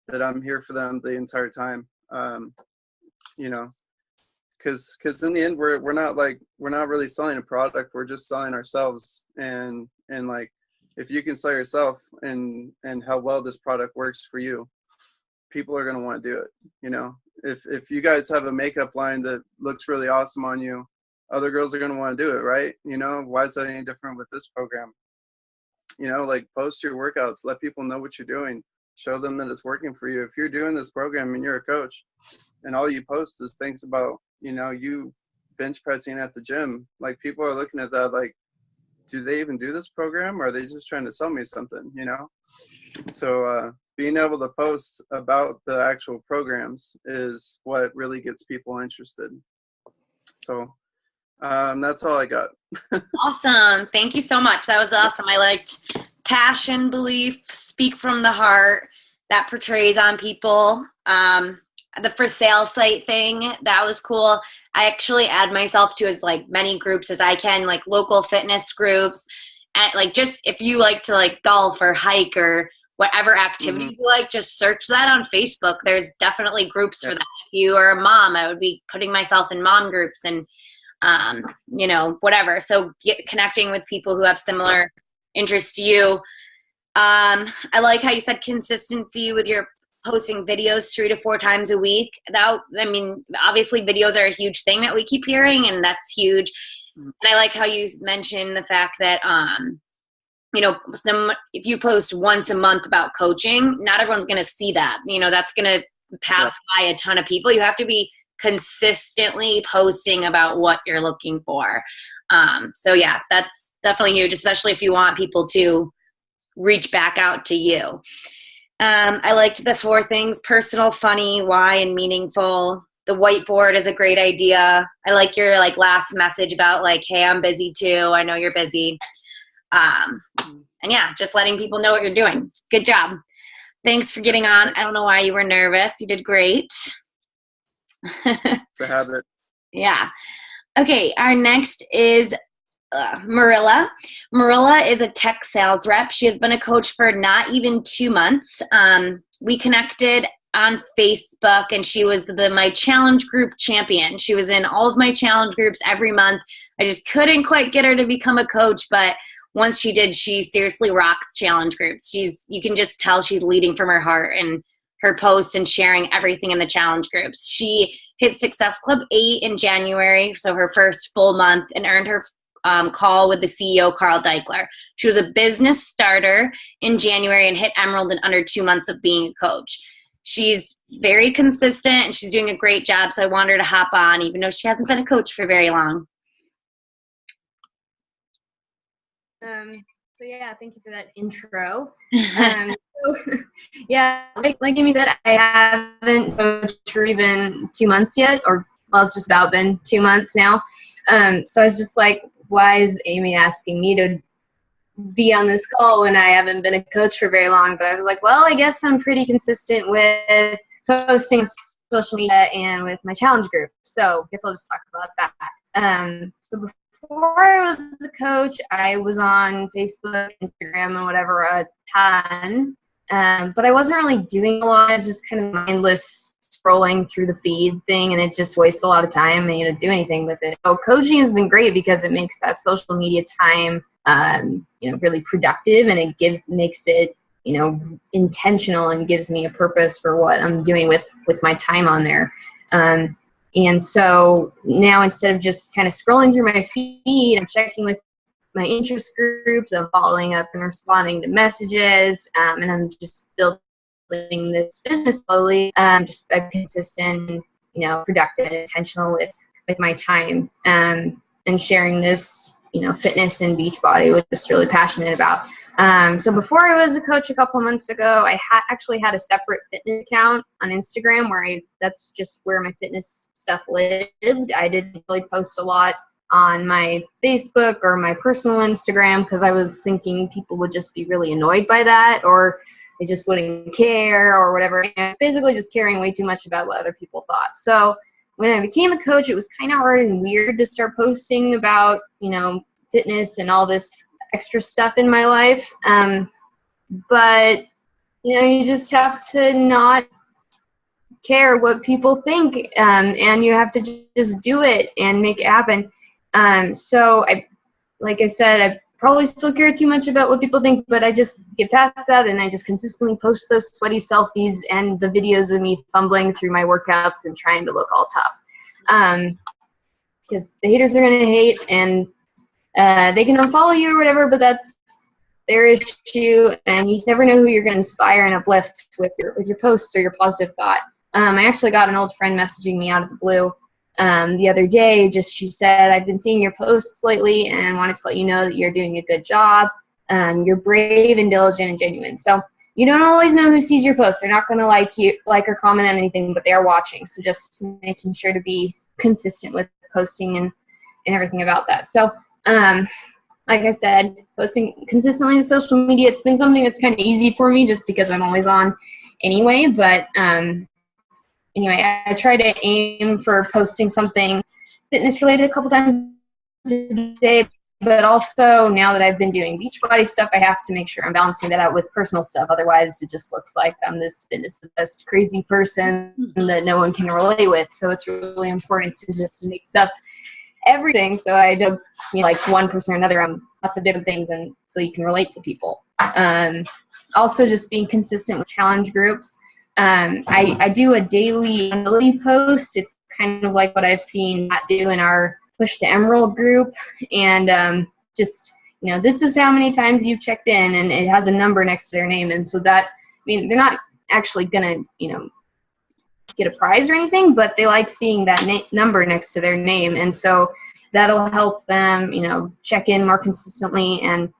that I'm here for them the entire time. You know, because in the end, we're not really selling a product. We're just selling ourselves, and like, if you can sell yourself and how well this product works for you, people are going to want to do it. You know, if you guys have a makeup line that looks really awesome on you, other girls are going to want to do it, right? You know, why is that any different with this program? You know, like, post your workouts, let people know what you're doing, show them that it's working for you. If you're doing this program and you're a coach and all you post is things about, you know, you bench pressing at the gym, like, people are looking at that like, do they even do this program, or are they just trying to sell me something, you know? So being able to post about the actual programs is what really gets people interested. So that's all I got. Awesome. Thank you so much. That was awesome. I liked passion, belief, speak from the heart. That portrays on people. The for sale site thing, that was cool. I actually add myself to as like many groups as I can, like local fitness groups. And like, just if you like to like golf or hike or whatever activities you like, just search that on Facebook. There's definitely groups for that. If you are a mom, I would be putting myself in mom groups and you know, whatever. So connecting with people who have similar interests to you. I like how you said consistency with your posting videos 3 to 4 times a week. That, I mean, obviously videos are a huge thing that we keep hearing, and that's huge. And I like how you mentioned the fact that, you know, if you post once a month about coaching, not everyone's going to see that. You know, that's going to pass by a ton of people. You have to be consistently posting about what you're looking for. So yeah, that's definitely huge, especially if you want people to reach back out to you. I liked the 4 things: personal, funny, why, and meaningful. The whiteboard is a great idea. I like your like last message about like, hey, I'm busy too. I know you're busy. And yeah, just letting people know what you're doing. Good job. Thanks for getting on. I don't know why you were nervous. You did great. It's a habit. Yeah. Okay. Our next is Marilla. Marilla is a tech sales rep. She has been a coach for not even 2 months. We connected on Facebook, and she was my challenge group champion. She was in all of my challenge groups every month. I just couldn't quite get her to become a coach, but once she did, she seriously rocks challenge groups. You can just tell she's leading from her heart and her posts and sharing everything in the challenge groups. She hit Success Club 8 in January, so her first full month, and earned her call with the CEO, Carl Deichler. She was a business starter in January and hit Emerald in under 2 months of being a coach. She's very consistent and she's doing a great job, so I want her to hop on, even though she hasn't been a coach for very long. So yeah, thank you for that intro. So, yeah, like Amy said, I haven't coached for even 2 months yet, or well, it's just about been 2 months now. So I was just like, why is Amy asking me to be on this call when I haven't been a coach for very long? But I was like, well, I guess I'm pretty consistent with posting on social media and with my challenge group. So I guess I'll just talk about that. So before I was a coach, I was on Facebook, Instagram, and whatever a ton. But I wasn't really doing a lot. I was just kind of mindless scrolling through the feed thing, and it just wastes a lot of time, and you don't do anything with it. So coaching has been great because it makes that social media time really productive, and it makes it intentional and gives me a purpose for what I'm doing with my time on there. And so now, instead of just kind of scrolling through my feed, I'm checking with my interest groups, I'm following up and responding to messages, and I'm just building this business slowly, just by consistent, productive and intentional with my time, and sharing this, fitness and Beachbody, which I'm really passionate about. So before I was a coach a couple months ago, I actually had a separate fitness account on Instagram that's just where my fitness stuff lived. I didn't really post a lot on my Facebook or my personal Instagram because I was thinking people would just be really annoyed by that, or they just wouldn't care or whatever. It's basically just caring way too much about what other people thought. So when I became a coach, it was kind of hard and weird to start posting about, fitness and all this extra stuff in my life. But, you just have to not care what people think, and you have to just do it and make it happen. So like I said, I probably still care too much about what people think, but I just get past that, and I just consistently post those sweaty selfies and the videos of me fumbling through my workouts and trying to look all tough. Because the haters are going to hate, and they can unfollow you or whatever, but that's their issue, and you never know who you're going to inspire and uplift with your posts or your positive thought. I actually got an old friend messaging me out of the blue the other day. She said, I've been seeing your posts lately and wanted to let you know that you're doing a good job. You're brave and diligent and genuine. So you don't always know who sees your post. They're not going to like or comment on anything, but they are watching. So just making sure to be consistent with posting and everything about that. So like I said, posting consistently to social media, it's been something that's kind of easy for me just because I'm always on anyway. But anyway, I try to aim for posting something fitness related a couple times a day, but also now that I've been doing Beachbody stuff, I have to make sure I'm balancing that out with personal stuff. Otherwise, it just looks like I'm this fitness crazy person that no one can relate with. So it's really important to just mix up everything, so I don't like one person or another on lots of different things, and so you can relate to people. Also, just being consistent with challenge groups. I do a daily post. It's kind of like what I've seen Matt do in our Push to Emerald group, and just this is how many times you've checked in, and it has a number next to their name, and so that they're not actually gonna get a prize or anything, but they like seeing that number next to their name, and so that'll help them check in more consistently and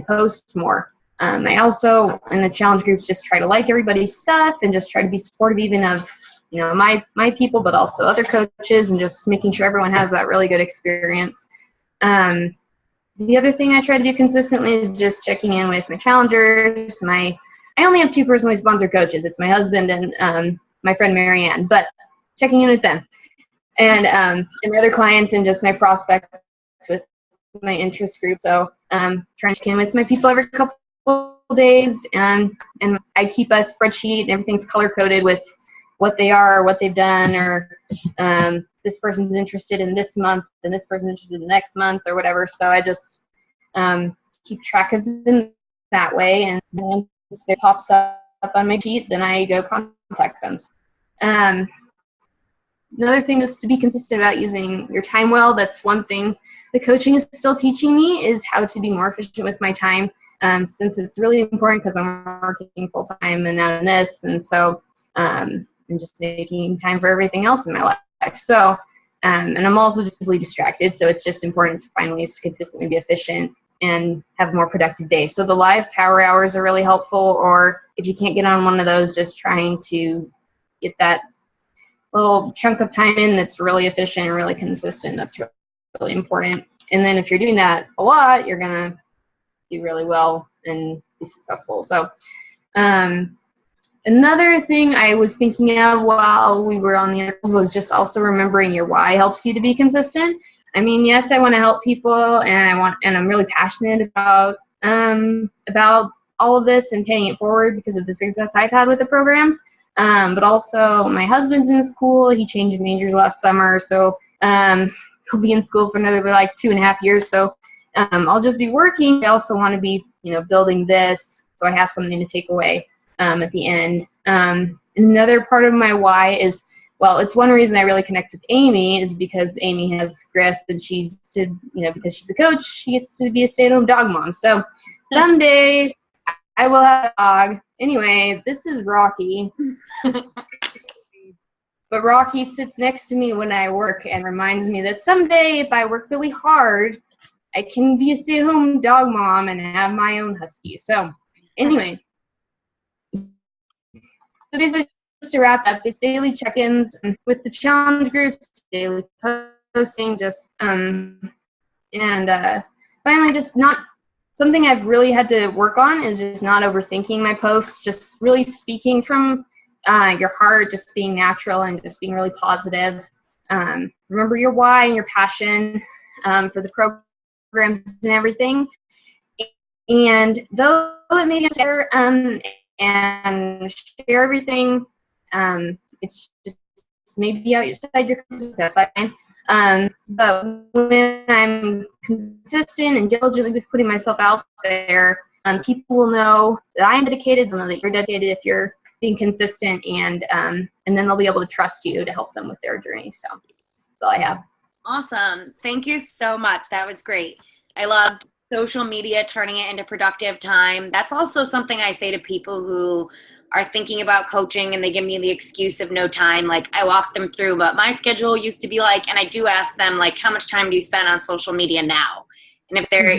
post more. I also in the challenge groups just try to like everybody's stuff and just try to be supportive even of my people, but also other coaches, and just making sure everyone has that really good experience. The other thing I try to do consistently is just checking in with my challengers. I only have 2 personally sponsored coaches. It's my husband and my friend Marianne, but checking in with them and my other clients and just my prospects with my interest group. So trying to check in with my people every couple days, and I keep a spreadsheet and everything's color coded with what they are, what they've done, or this person's interested in this month and this person's interested in the next month or whatever. So I just keep track of them that way, and then if it pops up on my sheet, then I go contact them. Another thing is to be consistent about using your time well. That's one thing the coaching is still teaching me, is how to be more efficient with my time, since it's really important because I'm working full-time and now in this, and so I'm just making time for everything else in my life. So, and I'm also just easily distracted, so it's just important to find ways to consistently be efficient and have a more productive day. So the live power hours are really helpful, or if you can't get on one of those, just trying to get that little chunk of time in that's really efficient and really consistent. That's really important. And then if you're doing that a lot, you're going to do really well and be successful. So another thing I was thinking of while we were on the other was just also remembering your why helps you to be consistent. I mean, yes, I want to help people, and I'm really passionate about all of this and paying it forward because of the success I've had with the programs. But also my husband's in school. He changed majors last summer, so he'll be in school for another like 2.5 years. So I'll just be working. I also want to be, building this, so I have something to take away at the end. Another part of my why is, well, it's one reason I really connect with Amy is because Amy has Griff, and because she's a coach, she gets to be a stay-at-home dog mom. So someday I will have a dog. Anyway, this is Rocky. But Rocky sits next to me when I work and reminds me that someday if I work really hard, I can be a stay-at-home dog mom and have my own husky. So anyway, so basically just to wrap up, these daily check-ins with the challenge groups, daily posting, just finally just not. Something I've really had to work on is just not overthinking my posts, just really speaking from your heart, just being natural and just being really positive. Remember your why and your passion for the programs and everything. And though it may be share and share everything, it's just maybe outside your comfort zone, that's fine. But when I'm consistent and diligently putting myself out there, people will know that I'm dedicated. They'll know that you're dedicated if you're being consistent, and then they'll be able to trust you to help them with their journey. So that's all I have. Awesome. Thank you so much. That was great. I loved social media, turning it into productive time. That's also something I say to people who are thinking about coaching and they give me the excuse of no time. Like, I walk them through what my schedule used to be like, and I do ask them, like, how much time do you spend on social media now? And if they're,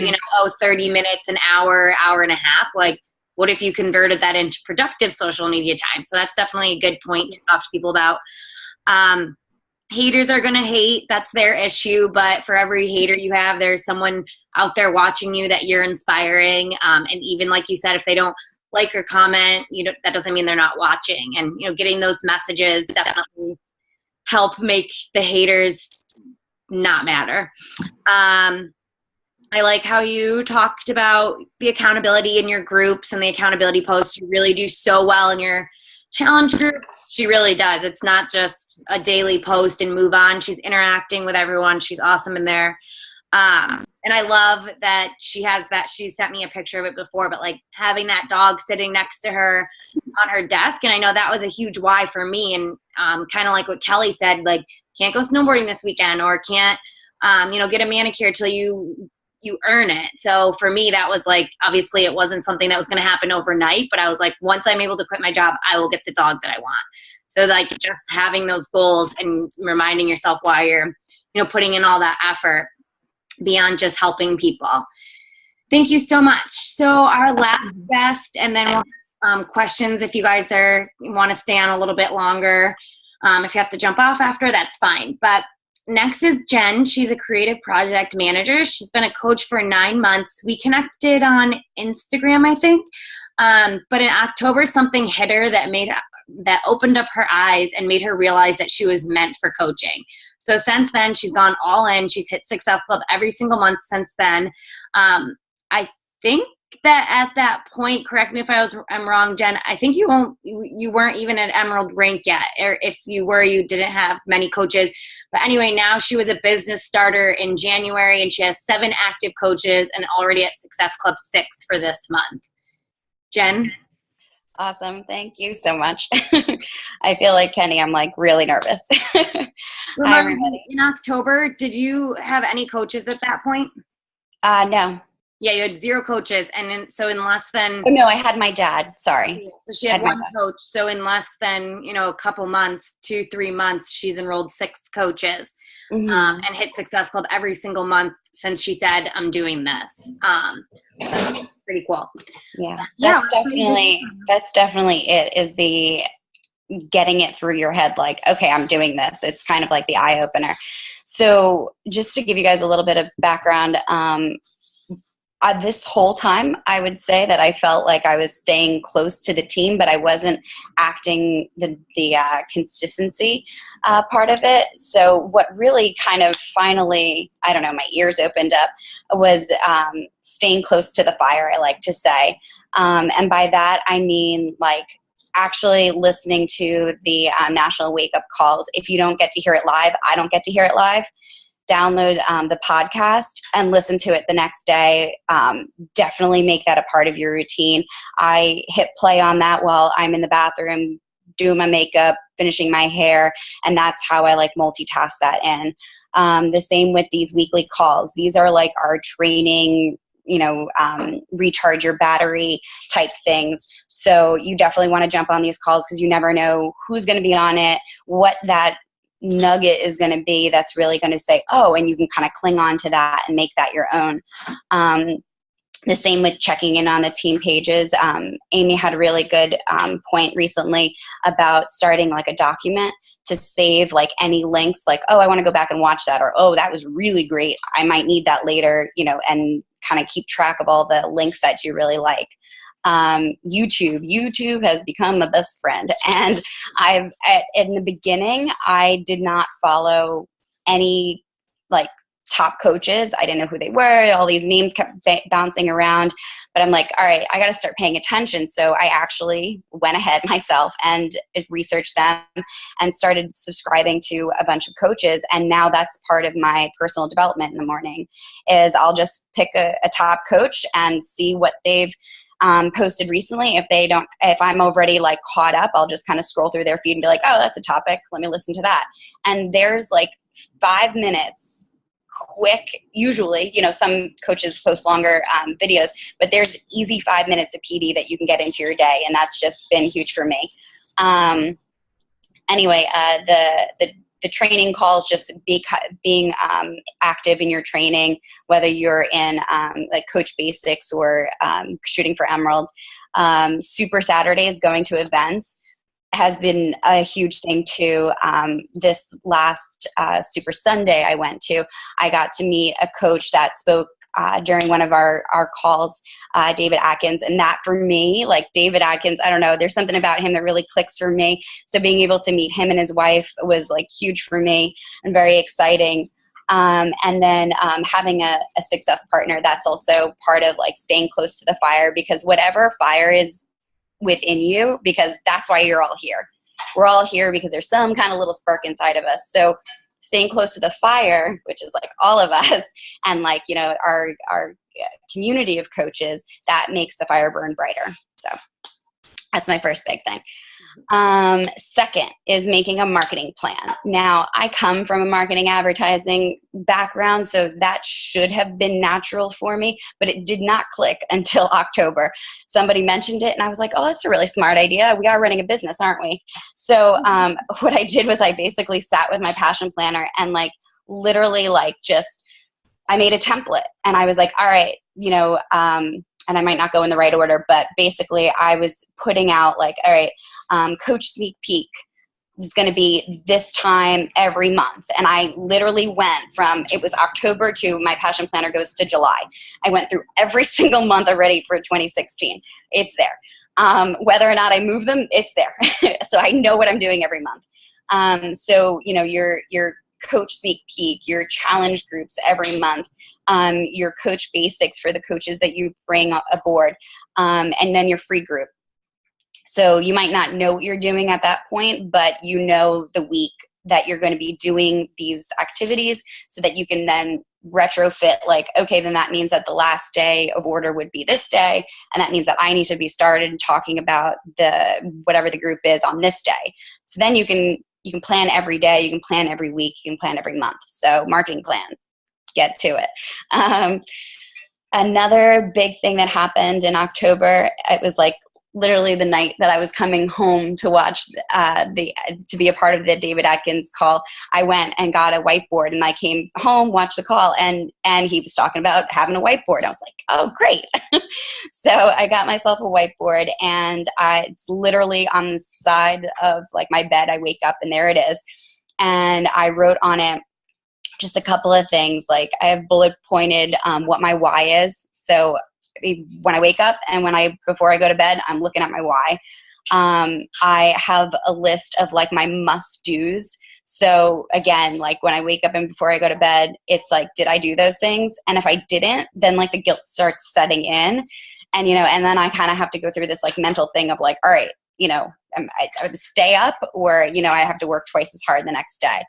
30 minutes, an hour, hour and a half, like, what if you converted that into productive social media time? So that's definitely a good point to talk to people about. Haters are going to hate. That's their issue. But for every hater you have, there's someone out there watching you that you're inspiring. And even like you said, if they don't like or comment, that doesn't mean they're not watching. And, getting those messages definitely help make the haters not matter. I like how you talked about the accountability in your groups and the accountability posts. You really do so well in your challenge groups. She really does. It's not just a daily post and move on. She's interacting with everyone. She's awesome in there. And I love that she has that. She sent me a picture of it before, but like having that dog sitting next to her on her desk. And I know that was a huge why for me. And kind of like what Kelly said, like, can't go snowboarding this weekend, or can't, get a manicure till you earn it. So for me, that was like, obviously it wasn't something that was going to happen overnight, but I was like, once I'm able to quit my job, I will get the dog that I want. So like just having those goals and reminding yourself why you're, putting in all that effort beyond just helping people. Thank you so much. So our last guest, and then we'll questions if you guys want to stay on a little bit longer. If you have to jump off after, that's fine. But next is Jen. She's a creative project manager. She's been a coach for 9 months. We connected on Instagram, I think. But in October, something hit her that opened up her eyes and made her realize that she was meant for coaching. So since then, she's gone all in. She's hit Success Club every single month since then. I think that at that point, correct me if I'm wrong, Jen, I think you weren't even at Emerald rank yet, or if you were, you didn't have many coaches. But anyway, now she was a business starter in January, and she has 7 active coaches and already at Success Club 6 for this month. Jen? Awesome. Thank you so much. I feel like Kenny, I'm like really nervous. In October, did you have any coaches at that point? No. Yeah, you had 0 coaches, and so in less than... Oh, no, I had my dad. Sorry. So she had 1 coach. So in less than, a couple months, 2-3 months, she's enrolled 6 coaches and hit Success Club every single month since she said, I'm doing this. That's pretty cool. Yeah, that's definitely it, is the getting it through your head, like, okay, I'm doing this. It's kind of like the eye opener. So just to give you guys a little bit of background, this whole time, I would say that I felt like I was staying close to the team, but I wasn't acting the consistency part of it. So what really kind of finally, I don't know, my ears opened up was staying close to the fire, I like to say. And by that, I mean like actually listening to the national wake-up calls. If you don't get to hear it live, I don't get to hear it live. Download the podcast and listen to it the next day. Definitely make that a part of your routine. I hit play on that while I'm in the bathroom doing my makeup, finishing my hair, and that's how I like multitask that in. The same with these weekly calls. These are like our training, recharge your battery type things. So you definitely want to jump on these calls because you never know who's going to be on it, what that nugget is going to be that's really going to say, oh, and you can kind of cling on to that and make that your own. The same with checking in on the team pages. Amy had a really good point recently about starting like a document to save like any links, like, oh, I want to go back and watch that, or, oh, that was really great, I might need that later, and kind of keep track of all the links that you really like. YouTube has become my best friend, and in the beginning I did not follow any like top coaches. I didn't know who they were. All these names kept bouncing around, but I'm like, all right, I got to start paying attention. So I actually went ahead myself and researched them and started subscribing to a bunch of coaches. And now that's part of my personal development in the morning, is I'll just pick a top coach and see what they've posted recently. If I'm already like caught up, I'll just kind of scroll through their feed and be like, oh, that's a topic, let me listen to that. And there's like 5 minutes quick, usually, some coaches post longer videos, but there's easy 5 minutes of PD that you can get into your day. And that's just been huge for me. Anyway, the training calls, just being active in your training, whether you're in like Coach Basics or shooting for Emerald. Super Saturdays, going to events has been a huge thing too. This last Super Sunday I went to, I got to meet a coach that spoke during one of our calls, David Atkins. And that for me, like David Atkins, I don't know, there's something about him that really clicks for me. So being able to meet him and his wife was like huge for me and very exciting. And then having a success partner, that's also part of like staying close to the fire, because whatever fire is within you, because that's why you're all here. We're all here because there's some kind of little spark inside of us. So staying close to the fire, which is like all of us, and like, our community of coaches, that makes the fire burn brighter. So that's my first big thing. Second is making a marketing plan. Now, I come from a marketing advertising background, so that should have been natural for me, but it did not click until October. Somebody mentioned it and I was like, oh, that's a really smart idea. We are running a business, aren't we? So what I did was I basically sat with my passion planner and like literally like just, I made a template and I was like, all right, and I might not go in the right order, but basically I was putting out like, all right, coach sneak peek is going to be this time every month. And I literally went from, it was October to my passion planner goes to July. I went through every single month already for 2016. It's there. Whether or not I move them, it's there. So I know what I'm doing every month. So, your coach sneak peek, your challenge groups every month, your coach basics for the coaches that you bring aboard, and then your free group. So you might not know what you're doing at that point, but you know the week that you're going to be doing these activities so that you can then retrofit, like, okay, then that means that the last day of order would be this day. And that means that I need to be started talking about whatever the group is on this day. So then you can plan every day, you can plan every week, you can plan every month. So marketing plan, get to it. Another big thing that happened in October, it was like literally the night that I was coming home to watch to be a part of the David Atkins call. I went and got a whiteboard, and I came home, watched the call, and he was talking about having a whiteboard. I was like, oh, great. So I got myself a whiteboard, and it's literally on the side of like my bed. I wake up and there it is. And I wrote on it just a couple of things. Like, I have bullet pointed what my why is. So when I wake up and before I go to bed, I'm looking at my why. I have a list of like my must-dos. So again, like when I wake up and before I go to bed, it's like, did I do those things? And if I didn't, then like the guilt starts setting in, and and then I kind of have to go through this like mental thing of like, all right, I would stay up, or I have to work twice as hard the next day.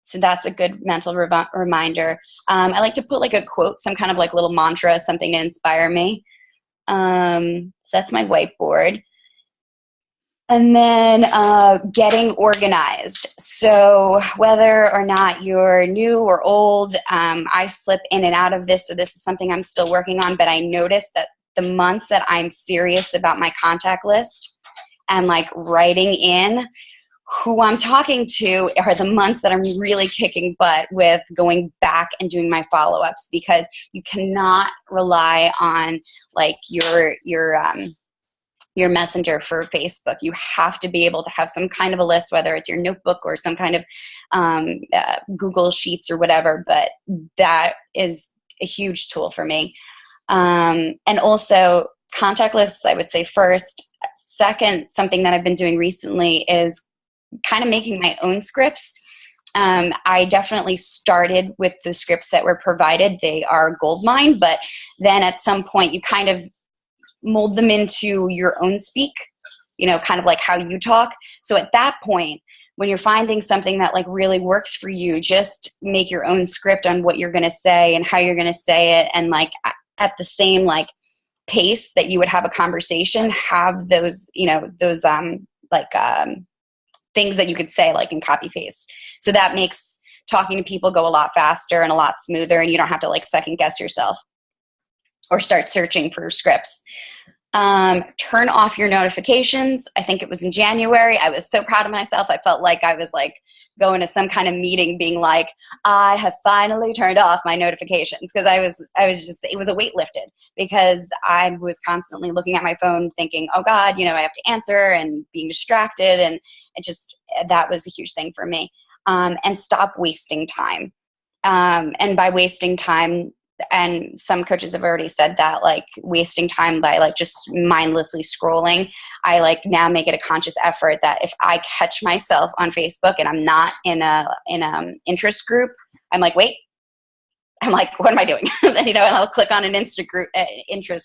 So that's a good mental reminder. I like to put like a quote, some kind of like little mantra, something to inspire me. So that's my whiteboard. And then getting organized. So whether or not you're new or old, I slip in and out of this. So this is something I'm still working on, but I noticed that the months that I'm serious about my contact list and like writing in who I'm talking to are the months that I'm really kicking butt with going back and doing my follow-ups, because you cannot rely on like your messenger for Facebook. You have to be able to have some kind of a list, whether it's your notebook or some kind of Google Sheets or whatever, but that is a huge tool for me. And also contact lists, I would say first. Second, something that I've been doing recently is kind of making my own scripts. I definitely started with the scripts that were provided. They are goldmine, but then at some point you kind of mold them into your own speak, kind of like how you talk. So at that point, when you're finding something that like really works for you, just make your own script on what you're going to say and how you're going to say it. And like at the same like pace that you would have a conversation, have those, things that you could say like in copy paste. So that makes talking to people go a lot faster and a lot smoother, and you don't have to like second guess yourself or start searching for scripts. Turn off your notifications. I think it was in January. I was so proud of myself. I felt like I was like going to some kind of meeting being like, I have finally turned off my notifications, because I was just, it was a weight lifted, because I was constantly looking at my phone thinking, oh God, I have to answer, and being distracted. And it just, that was a huge thing for me. And stop wasting time. And by wasting time, and some coaches have already said that, like wasting time by like just mindlessly scrolling, I like now make it a conscious effort that if I catch myself on Facebook and I'm not in a interest group, I'm like, wait, I'm like, what am I doing? And I'll click on an interest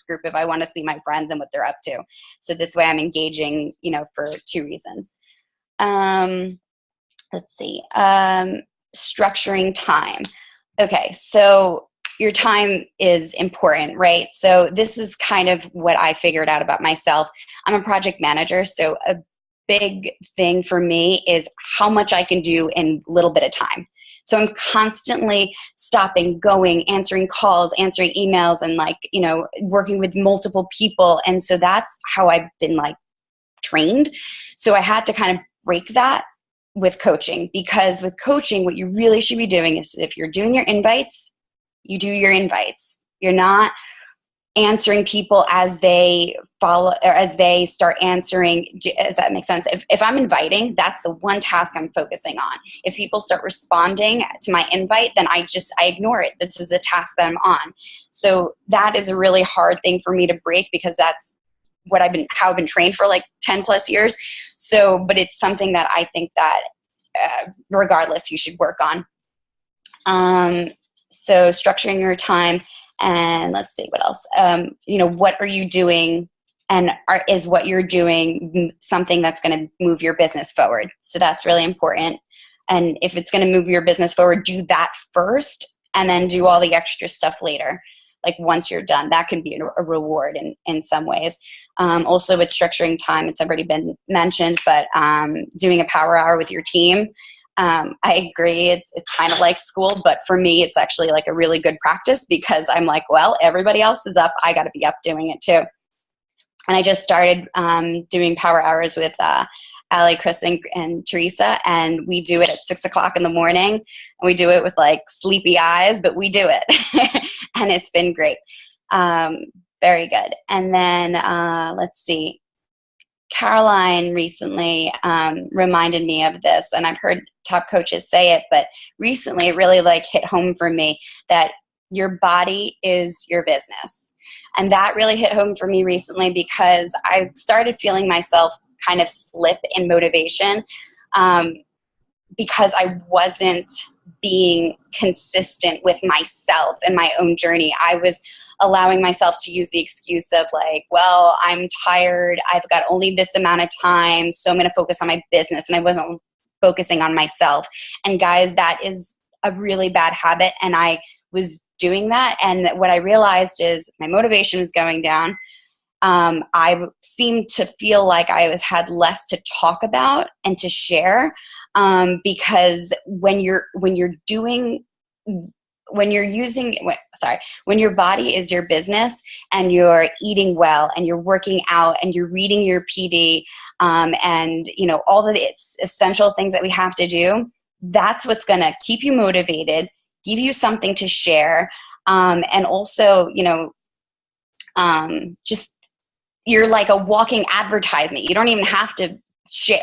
group if I want to see my friends and what they're up to. So this way I'm engaging, for two reasons. Let's see, structuring time. Okay, so your time is important, right? So this is kind of what I figured out about myself. I'm a project manager, so a big thing for me is how much I can do in a little bit of time. So I'm constantly stopping, going, answering calls, answering emails, and like, working with multiple people. And so that's how I've been like trained. So I had to kind of break that with coaching, because with coaching, what you really should be doing is, if you're doing your invites, you do your invites. You're not answering people as they follow or as they start answering. Does that make sense? If I'm inviting, that's the one task I'm focusing on. If people start responding to my invite, then I ignore it. This is the task that I'm on. So that is a really hard thing for me to break, because that's what how I've been trained for like 10 plus years. So, but it's something that I think that regardless you should work on. So structuring your time, and let's see what else. What are you doing, and is what you're doing something that's going to move your business forward? So that's really important. And if it's going to move your business forward, do that first, and then do all the extra stuff later. Like once you're done, that can be a reward in some ways. Also with structuring time, it's already been mentioned, but doing a power hour with your team. I agree. It's kind of like school, but for me, it's actually like a really good practice because I'm like, well, everybody else is up. I got to be up doing it too. And I just started doing power hours with Allie, Chris, and Teresa, and we do it at 6:00 in the morning. And we do it with like sleepy eyes, but we do it, and it's been great. Very good. And then let's see. Caroline recently reminded me of this, and I've heard top coaches say it, but recently it really like hit home for me that your body is your business. And that really hit home for me recently because I started feeling myself kind of slip in motivation because I wasn't being consistent with myself and my own journey. I was allowing myself to use the excuse of like, well, I'm tired. I've got only this amount of time, so I'm going to focus on my business. And I wasn't focusing on myself. And guys, that is a really bad habit. And I was doing that. And what I realized is my motivation was going down. I seemed to feel like I had less to talk about and to share because when your body is your business and you're eating well and you're working out and you're reading your PD and all the essential things that we have to do, that's what's going to keep you motivated, give you something to share, and also just you're like a walking advertisement. You don't even have to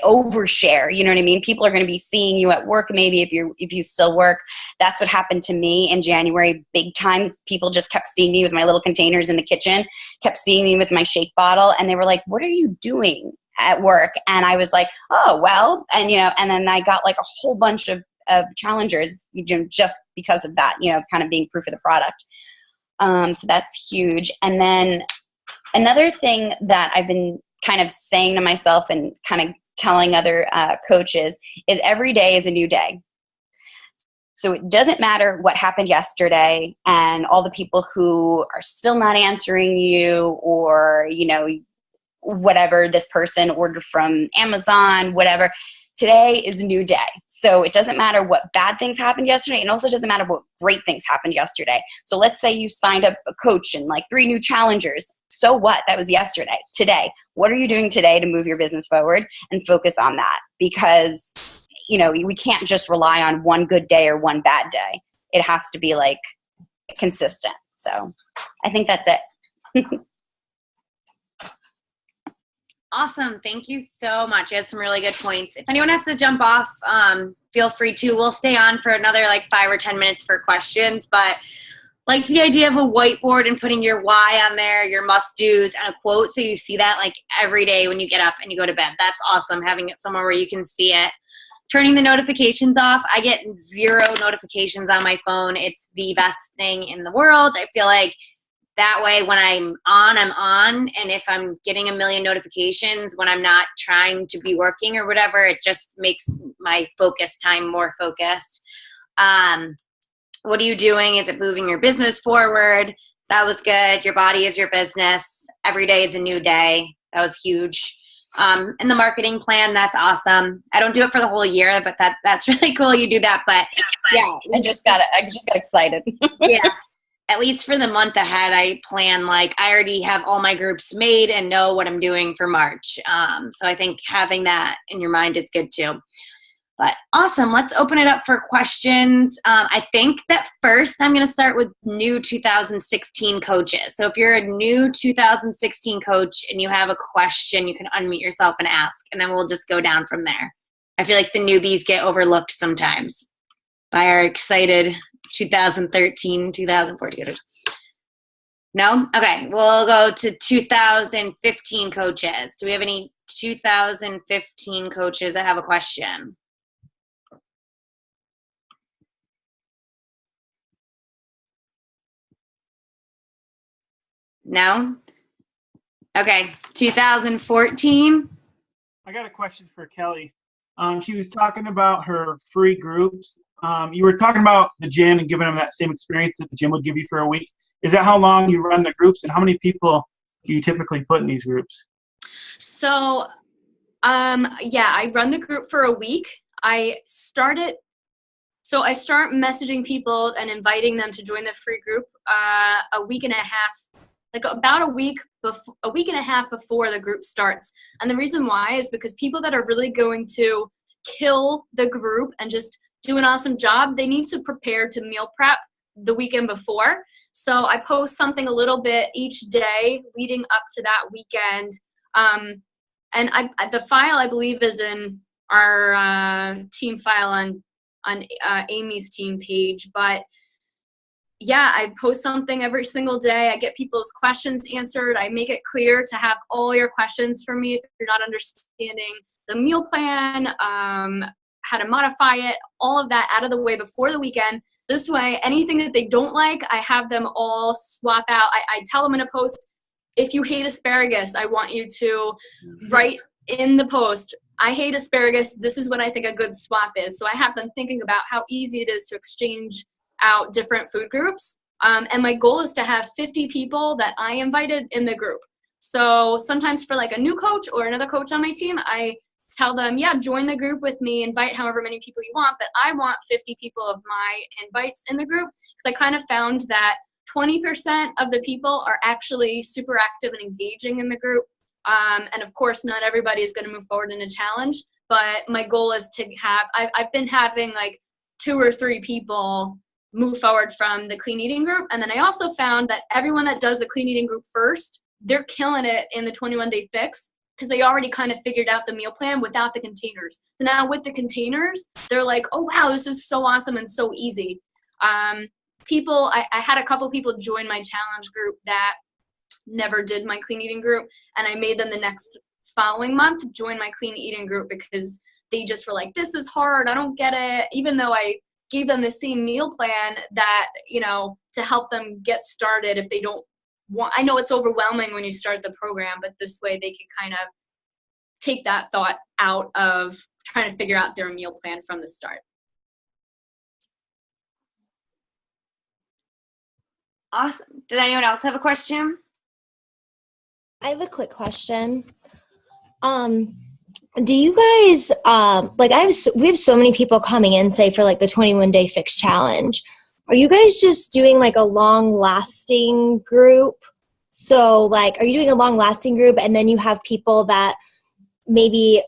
overshare. You know what I mean? People are going to be seeing you at work. Maybe if you still work. That's what happened to me in January, big time. People just kept seeing me with my little containers in the kitchen, kept seeing me with my shake bottle, and they were like, "What are you doing at work?" And I was like, "Oh, well," and then I got like a whole bunch of challengers, just because of that, kind of being proof of the product. So that's huge. And then another thing that I've been kind of saying to myself and kind of telling other coaches is every day is a new day. So it doesn't matter what happened yesterday and all the people who are still not answering you, or, whatever, this person ordered from Amazon, whatever. Today is a new day. So it doesn't matter what bad things happened yesterday, and also doesn't matter what great things happened yesterday. So let's say you signed up a coach and like 3 new challengers. So what? That was yesterday. Today, what are you doing today to move your business forward and focus on that? Because, we can't just rely on one good day or one bad day. It has to be like consistent. So I think that's it. Awesome. Thank you so much. You had some really good points. If anyone has to jump off, feel free to. We'll stay on for another like 5 or 10 minutes for questions, but like the idea of a whiteboard and putting your why on there, your must-dos, and a quote so you see that like every day when you get up and you go to bed. That's awesome, having it somewhere where you can see it. Turning the notifications off. I get 0 notifications on my phone. It's the best thing in the world. I feel like that way when I'm on. And if I'm getting a million notifications when I'm not trying to be working or whatever, it just makes my focus time more focused. What are you doing? Is it moving your business forward? That was good. Your body is your business. Every day is a new day. That was huge. And the marketing plan, that's awesome. I don't do it for the whole year, but that's really cool you do that. But yeah, I just got excited. Yeah. At least for the month ahead, I plan, like I already have all my groups made and know what I'm doing for March. So I think having that in your mind is good too. But awesome. Let's open it up for questions. I think that first I'm going to start with new 2016 coaches. So if you're a new 2016 coach and you have a question, you can unmute yourself and ask, and then we'll just go down from there. I feel like the newbies get overlooked sometimes by our excited 2013, 2014. No? Okay. We'll go to 2015 coaches. Do we have any 2015 coaches that have a question? No? Okay, 2014. I got a question for Kelly. She was talking about her free groups. You were talking about the gym and giving them that same experience that the gym would give you for a week. Is that how long you run the groups, and how many people do you typically put in these groups? So, yeah, I run the group for a week. I start messaging people and inviting them to join the free group a week and a half, like about a week and a half before the group starts. And the reason why is because people that are really going to kill the group and just do an awesome job, they need to prepare to meal prep the weekend before. So I post something a little bit each day leading up to that weekend. And the file, I believe, is in our team file on Amy's team page. But yeah, I post something every single day. I get people's questions answered. I make it clear to have all your questions for me if you're not understanding the meal plan, how to modify it, all of that out of the way before the weekend. This way, anything that they don't like, I have them all swap out. I tell them in a post, if you hate asparagus, I want you to write in the post, I hate asparagus. This is what I think a good swap is. So I have them thinking about how easy it is to exchange out different food groups. And my goal is to have 50 people that I invited in the group. So sometimes for like a new coach or another coach on my team, I tell them, yeah, join the group with me, invite however many people you want, but I want 50 people of my invites in the group, because I kind of found that 20% of the people are actually super active and engaging in the group. And of course, not everybody is going to move forward in a challenge, but my goal is to have, I've been having like 2 or 3 people move forward from the clean eating group. And then I also found that everyone that does the clean eating group first, they're killing it in the 21-day fix, because they already kind of figured out the meal plan without the containers. So now with the containers, they're like, oh, wow, this is so awesome and so easy. I had a couple people join my challenge group that never did my clean eating group, and I made them the next following month join my clean eating group, because they just were like, this is hard, I don't get it, even though I gave them the same meal plan that, to help them get started if they don't want. I know it's overwhelming when you start the program, but this way they can kind of take that thought out of trying to figure out their meal plan from the start. Awesome. Does anyone else have a question? I have a quick question. Do you guys, we have so many people coming in, say, for like the 21-day fix challenge. Are you guys just doing like a long-lasting group? So like, are you doing a long-lasting group and then you have people that maybe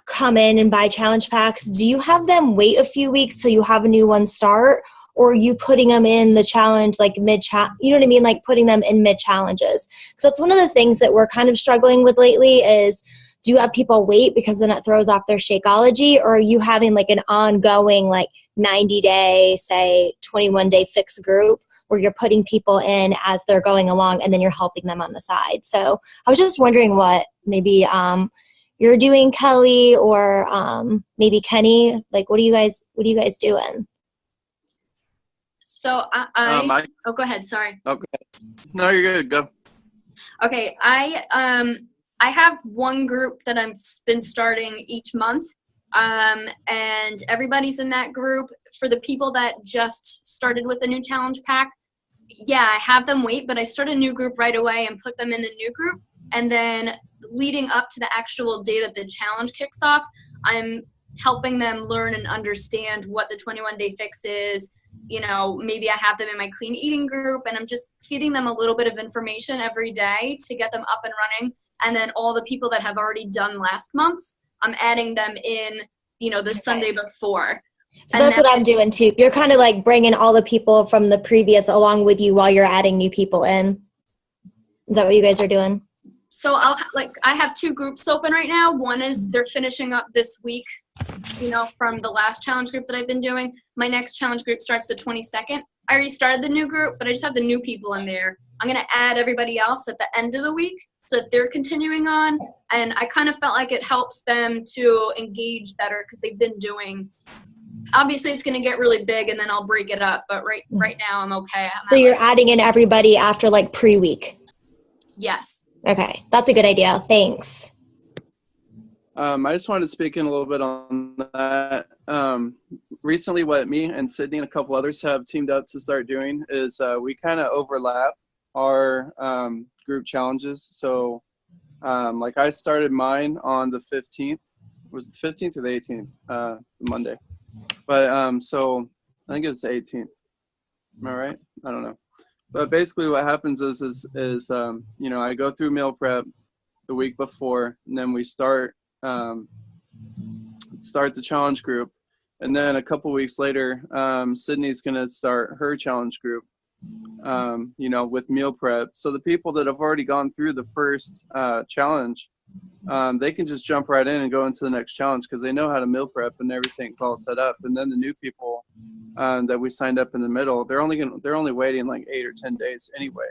come in and buy challenge packs? Do you have them wait a few weeks till you have a new one start? Or are you putting them in the challenge like mid-challenge? You know what I mean? Like putting them in mid-challenges. Because that's one of the things that we're kind of struggling with lately is, do you have people wait because then it throws off their Shakeology? Or are you having like an ongoing like 90-day, say 21-day fix group where you're putting people in as they're going along and then you're helping them on the side? So I was just wondering what maybe you're doing, Kelly, or maybe Kenny. Like, what are you guys doing? So oh, go ahead. Sorry. Okay. No, you're good. Go. Okay. I have one group that I've been starting each month. And everybody's in that group. For the people that just started with the new challenge pack, yeah, I have them wait, but I start a new group right away and put them in the new group. And then leading up to the actual day that the challenge kicks off, I'm helping them learn and understand what the 21-day fix is. Maybe I have them in my clean eating group, and I'm just feeding them a little bit of information every day to get them up and running. And then all the people that have already done last month's, I'm adding them in, the Sunday before. So that's what I'm doing too. You're kind of like bringing all the people from the previous along with you while you're adding new people in. Is that what you guys are doing? So I have 2 groups open right now. One is they're finishing up this week, from the last challenge group that I've been doing. My next challenge group starts the 22nd. I already started the new group, but I just have the new people in there. I'm going to add everybody else at the end of the week so that they're continuing on. And I kind of felt like it helps them to engage better because they've been doing, obviously it's going to get really big and then I'll break it up. But right now I'm okay. So you're adding in everybody after like pre-week. Yes. Okay, that's a good idea. Thanks. I just wanted to speak in a little bit on that. Recently, what me and Sydney and a couple others have teamed up to start doing is we kind of overlap our group challenges. So, like I started mine on the 15th. Was it the 15th or the 18th? Monday. But so I think it was the 18th. Am I right? I don't know. But basically, what happens is you know, I go through meal prep the week before, and then we start the challenge group, and then a couple weeks later, Sydney's gonna start her challenge group. You know, with meal prep. So the people that have already gone through the first challenge, they can just jump right in and go into the next challenge because they know how to meal prep and everything's all set up. And then the new people that we signed up in the middle, they're only waiting like 8 or 10 days anyway.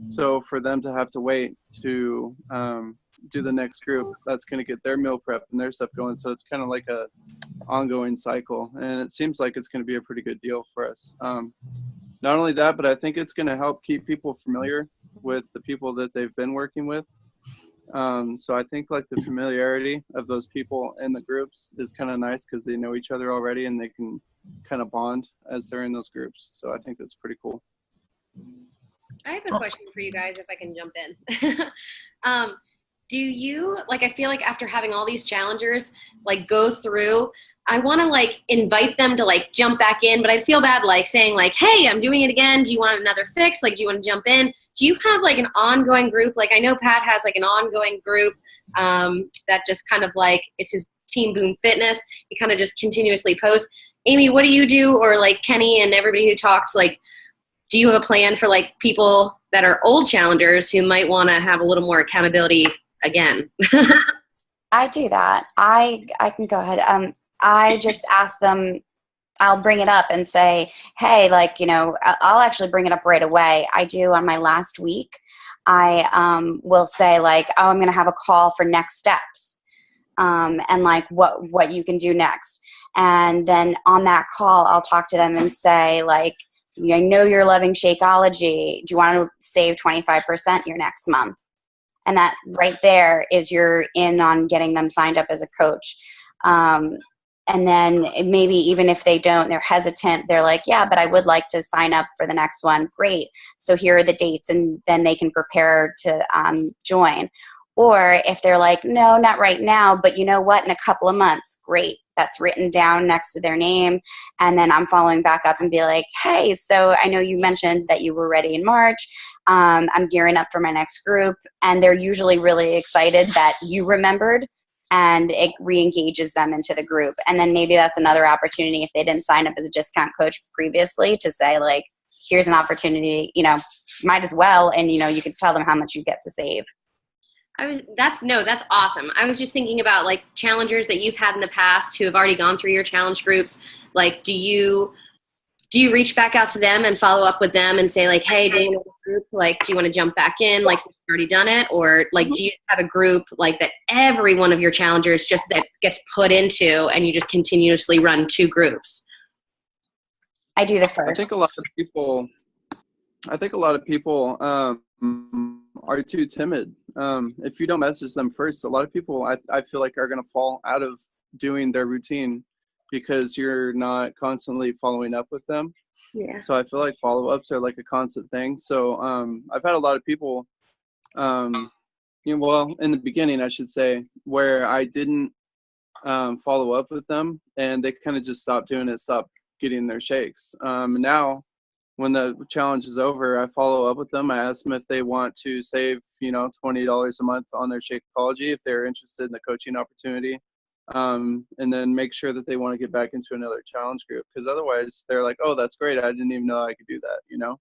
So for them to have to wait to do the next group, that's going to get their meal prep and their stuff going. So it's kind of like a ongoing cycle, and it seems like it's going to be a pretty good deal for us. Not only that, but I think it's going to help keep people familiar with the people that they've been working with. So I think like the familiarity of those people in the groups is kind of nice because they know each other already and they can kind of bond as they're in those groups. So I think that's pretty cool. I have a question for you guys if I can jump in. Do you, like, I feel like after having all these challengers, like, go through, I want to, like, invite them to, like, jump back in, but I feel bad, like, saying, like, hey, I'm doing it again. Do you want another fix? Like, do you want to jump in? Do you have, like, an ongoing group? Like, I know Pat has, like, an ongoing group that just kind of, like, it's his Team Boom Fitness. He kind of just continuously posts. Amy, what do you do? Or, like, Kenny and everybody who talks, like, do you have a plan for, like, people that are old challengers who might want to have a little more accountability again? I do that. I can go ahead. I just ask them, I'll bring it up and say, hey, like, you know, I'll actually bring it up right away. I do on my last week. I will say, like, oh, I'm going to have a call for next steps and, like, what you can do next. And then on that call, I'll talk to them and say, like, I know you're loving Shakeology. Do you want to save 25% your next month? And that right there is you're in on getting them signed up as a coach. And then maybe even if they don't, they're hesitant. They're like, yeah, but I would like to sign up for the next one. Great. So here are the dates, and then they can prepare to join. Or if they're like, no, not right now, but you know what, in a couple of months, great. That's written down next to their name. And then I'm following back up and be like, hey, so I know you mentioned that you were ready in March. I'm gearing up for my next group. And they're usually really excited that you remembered, and it re-engages them into the group. And then maybe that's another opportunity if they didn't sign up as a discount coach previously to say, like, here's an opportunity, you know, might as well. And, you know, you could tell them how much you get to save. That's awesome. I was just thinking about, like, challengers that you've had in the past who have already gone through your challenge groups. Like, do you reach back out to them and follow up with them and say, like, hey, do you know the group? Like, do you want to jump back in? Like, since you've already done it? Or, like, do you have a group, like, that every one of your challengers just that gets put into, and you just continuously run 2 groups? I do the first. I think a lot of people are too timid. If you don't message them first, a lot of people I feel like are going to fall out of doing their routine because you're not constantly following up with them. Yeah. So I feel like follow-ups are like a constant thing. So I've had a lot of people, you know, well, in the beginning, I should say, where I didn't follow up with them, and they kind of just stopped doing it, stopped getting their shakes. Now, when the challenge is over, I follow up with them. I ask them if they want to save, you know, $20 a month on their Shakeology if they're interested in the coaching opportunity. And then make sure that they want to get back into another challenge group, because otherwise they're like, oh, that's great, I didn't even know I could do that, you know.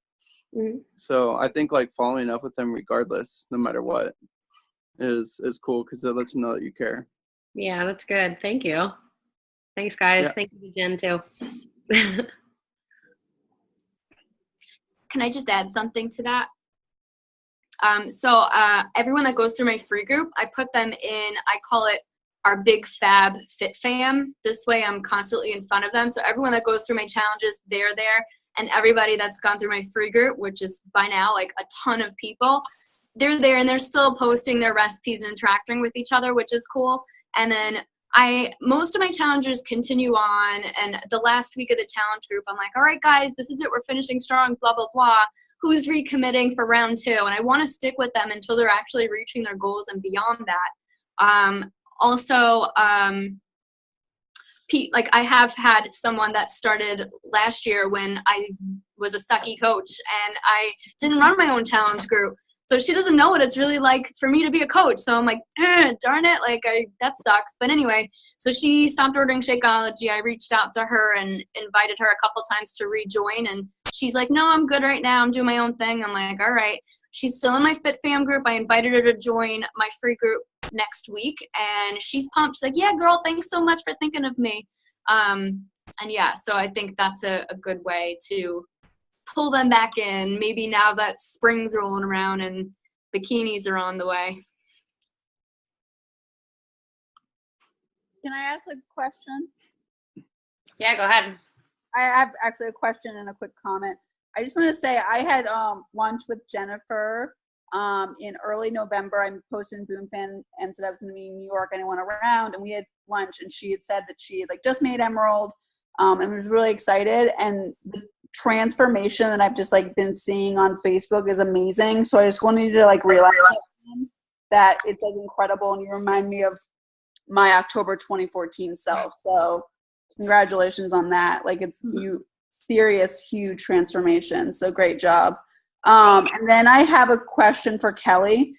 Mm-hmm. So I think, like, following up with them regardless, no matter what, is cool, because it lets them know that you care. Yeah, that's good. Thank you. Thanks, guys. Yeah. Thank you to Jen too. Can I just add something to that? So everyone that goes through my free group, I put them in, I call it our big fab fit fam. This way I'm constantly in front of them. So everyone that goes through my challenges, they're there. And everybody that's gone through my free group, which is by now like a ton of people, they're there and they're still posting their recipes and interacting with each other, which is cool. And then most of my challengers continue on, and the last week of the challenge group, I'm like, all right, guys, this is it. We're finishing strong, blah, blah, blah. Who's recommitting for round 2? And I want to stick with them until they're actually reaching their goals and beyond that. Like I have had someone that started last year when I was a sucky coach and I didn't run my own challenge group. So she doesn't know what it's really like for me to be a coach. So I'm like, darn it, that sucks. But anyway, so she stopped ordering Shakeology. I reached out to her and invited her a couple times to rejoin. And she's like, no, I'm good right now. I'm doing my own thing. I'm like, all right. She's still in my Fit Fam group. I invited her to join my free group next week. And she's pumped. She's like, yeah, girl, thanks so much for thinking of me. And yeah, so I think that's a good way to pull them back in, maybe now that spring's rolling around and bikinis are on the way. Can I ask a question? Yeah, go ahead. I have actually a question and a quick comment. I just want to say I had lunch with Jennifer in early November. I posted in Boom Fan and said I was going to be in New York, anyone around, and we had lunch, and she had said that she had just made Emerald and was really excited, and the transformation that I've just been seeing on Facebook is amazing. So I just wanted you to realize that it's incredible, and you remind me of my October 2014 self. So congratulations on that. It's serious, huge transformation. So great job. And then I have a question for Kelly.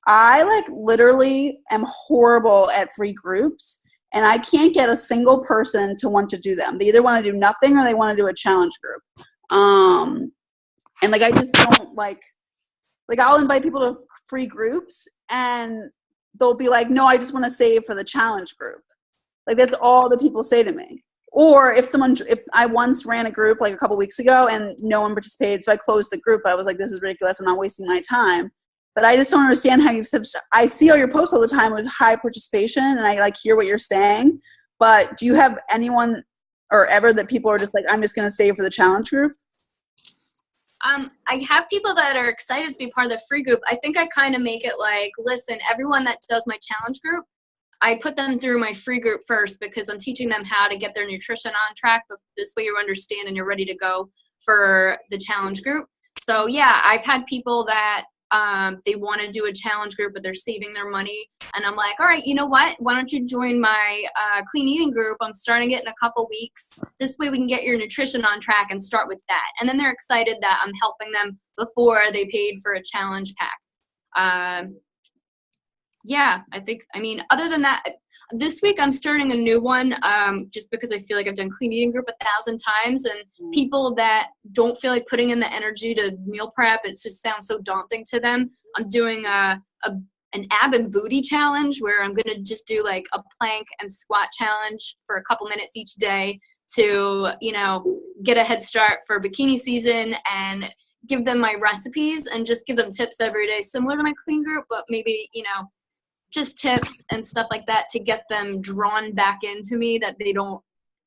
I literally am horrible at free groups, and I can't get a single person to want to do them. They either want to do nothing or they want to do a challenge group. And I just don't I'll invite people to free groups and they'll be like, no, I just want to save for the challenge group. That's all that people say to me. Or if I once ran a group a couple weeks ago and no one participated, so I closed the group. I was like, this is ridiculous. I'm not wasting my time. But I just don't understand how I see all your posts all the time with high participation, and I hear what you're saying. But do you have anyone or ever that people are just I'm just going to save for the challenge group? I have people that are excited to be part of the free group. I think I kind of make it listen, everyone that does my challenge group, I put them through my free group first because I'm teaching them how to get their nutrition on track. But this way you understand and you're ready to go for the challenge group. So yeah, I've had people that they want to do a challenge group, but they're saving their money. And I'm like, all right, you know what? Why don't you join my clean eating group? I'm starting it in a couple weeks. This way we can get your nutrition on track and start with that. And then they're excited that I'm helping them before they paid for a challenge pack. Yeah, other than that, this week I'm starting a new one just because I feel like I've done clean eating group 1,000 times, and people that don't feel like putting in the energy to meal prep, it just sounds so daunting to them. I'm doing an ab and booty challenge where I'm going to just do a plank and squat challenge for a couple minutes each day to, get a head start for bikini season and give them my recipes and just give them tips every day, similar to my clean group, but maybe, just tips and stuff like that to get them drawn back into me, that they don't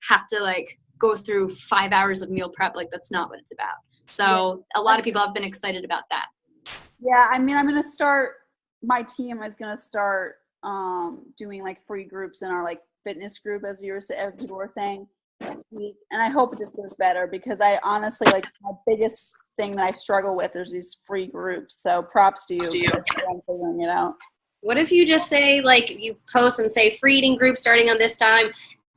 have to go through 5 hours of meal prep. That's not what it's about. So a lot of people have been excited about that. Yeah, I'm going to start, my team is going to start doing free groups in our fitness group, as people were saying. And I hope it just goes better, because I honestly, it's my biggest thing that I struggle with is these free groups. So props to you for figuring it out. What if you just say, you post and say free eating group starting on this time,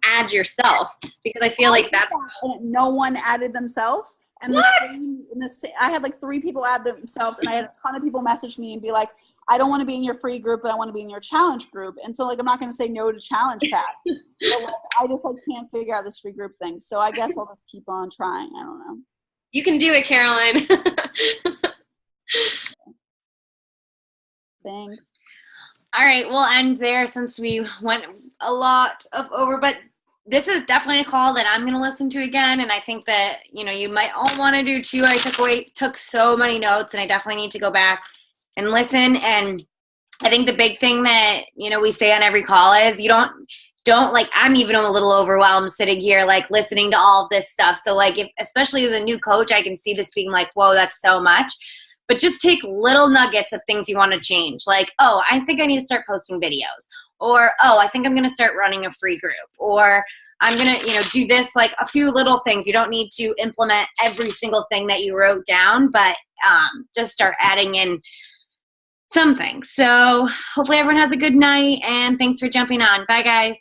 add yourself? Because I feel that's... And no one added themselves. And I had 3 people add themselves, and I had a ton of people message me and be like, I don't want to be in your free group, but I want to be in your challenge group. And so I'm not going to say no to challenge packs. I just can't figure out this free group thing. So I guess I'll just keep on trying. I don't know. You can do it, Caroline. Thanks. All right, we'll end there since we went a lot over, but this is definitely a call that I'm going to listen to again, and I think that, you might all want to do too. I took so many notes, and I definitely need to go back and listen. And I think the big thing that, we say on every call is you don't I'm even a little overwhelmed sitting here, listening to all of this stuff. So if, especially as a new coach, I can see this being whoa, that's so much. but just take little nuggets of things you want to change. Like, oh, I think I need to start posting videos, or, oh, I think I'm going to start running a free group, or I'm going to, do this, like a few little things. You don't need to implement every single thing that you wrote down, but just start adding in something. So hopefully everyone has a good night, and thanks for jumping on. Bye, guys.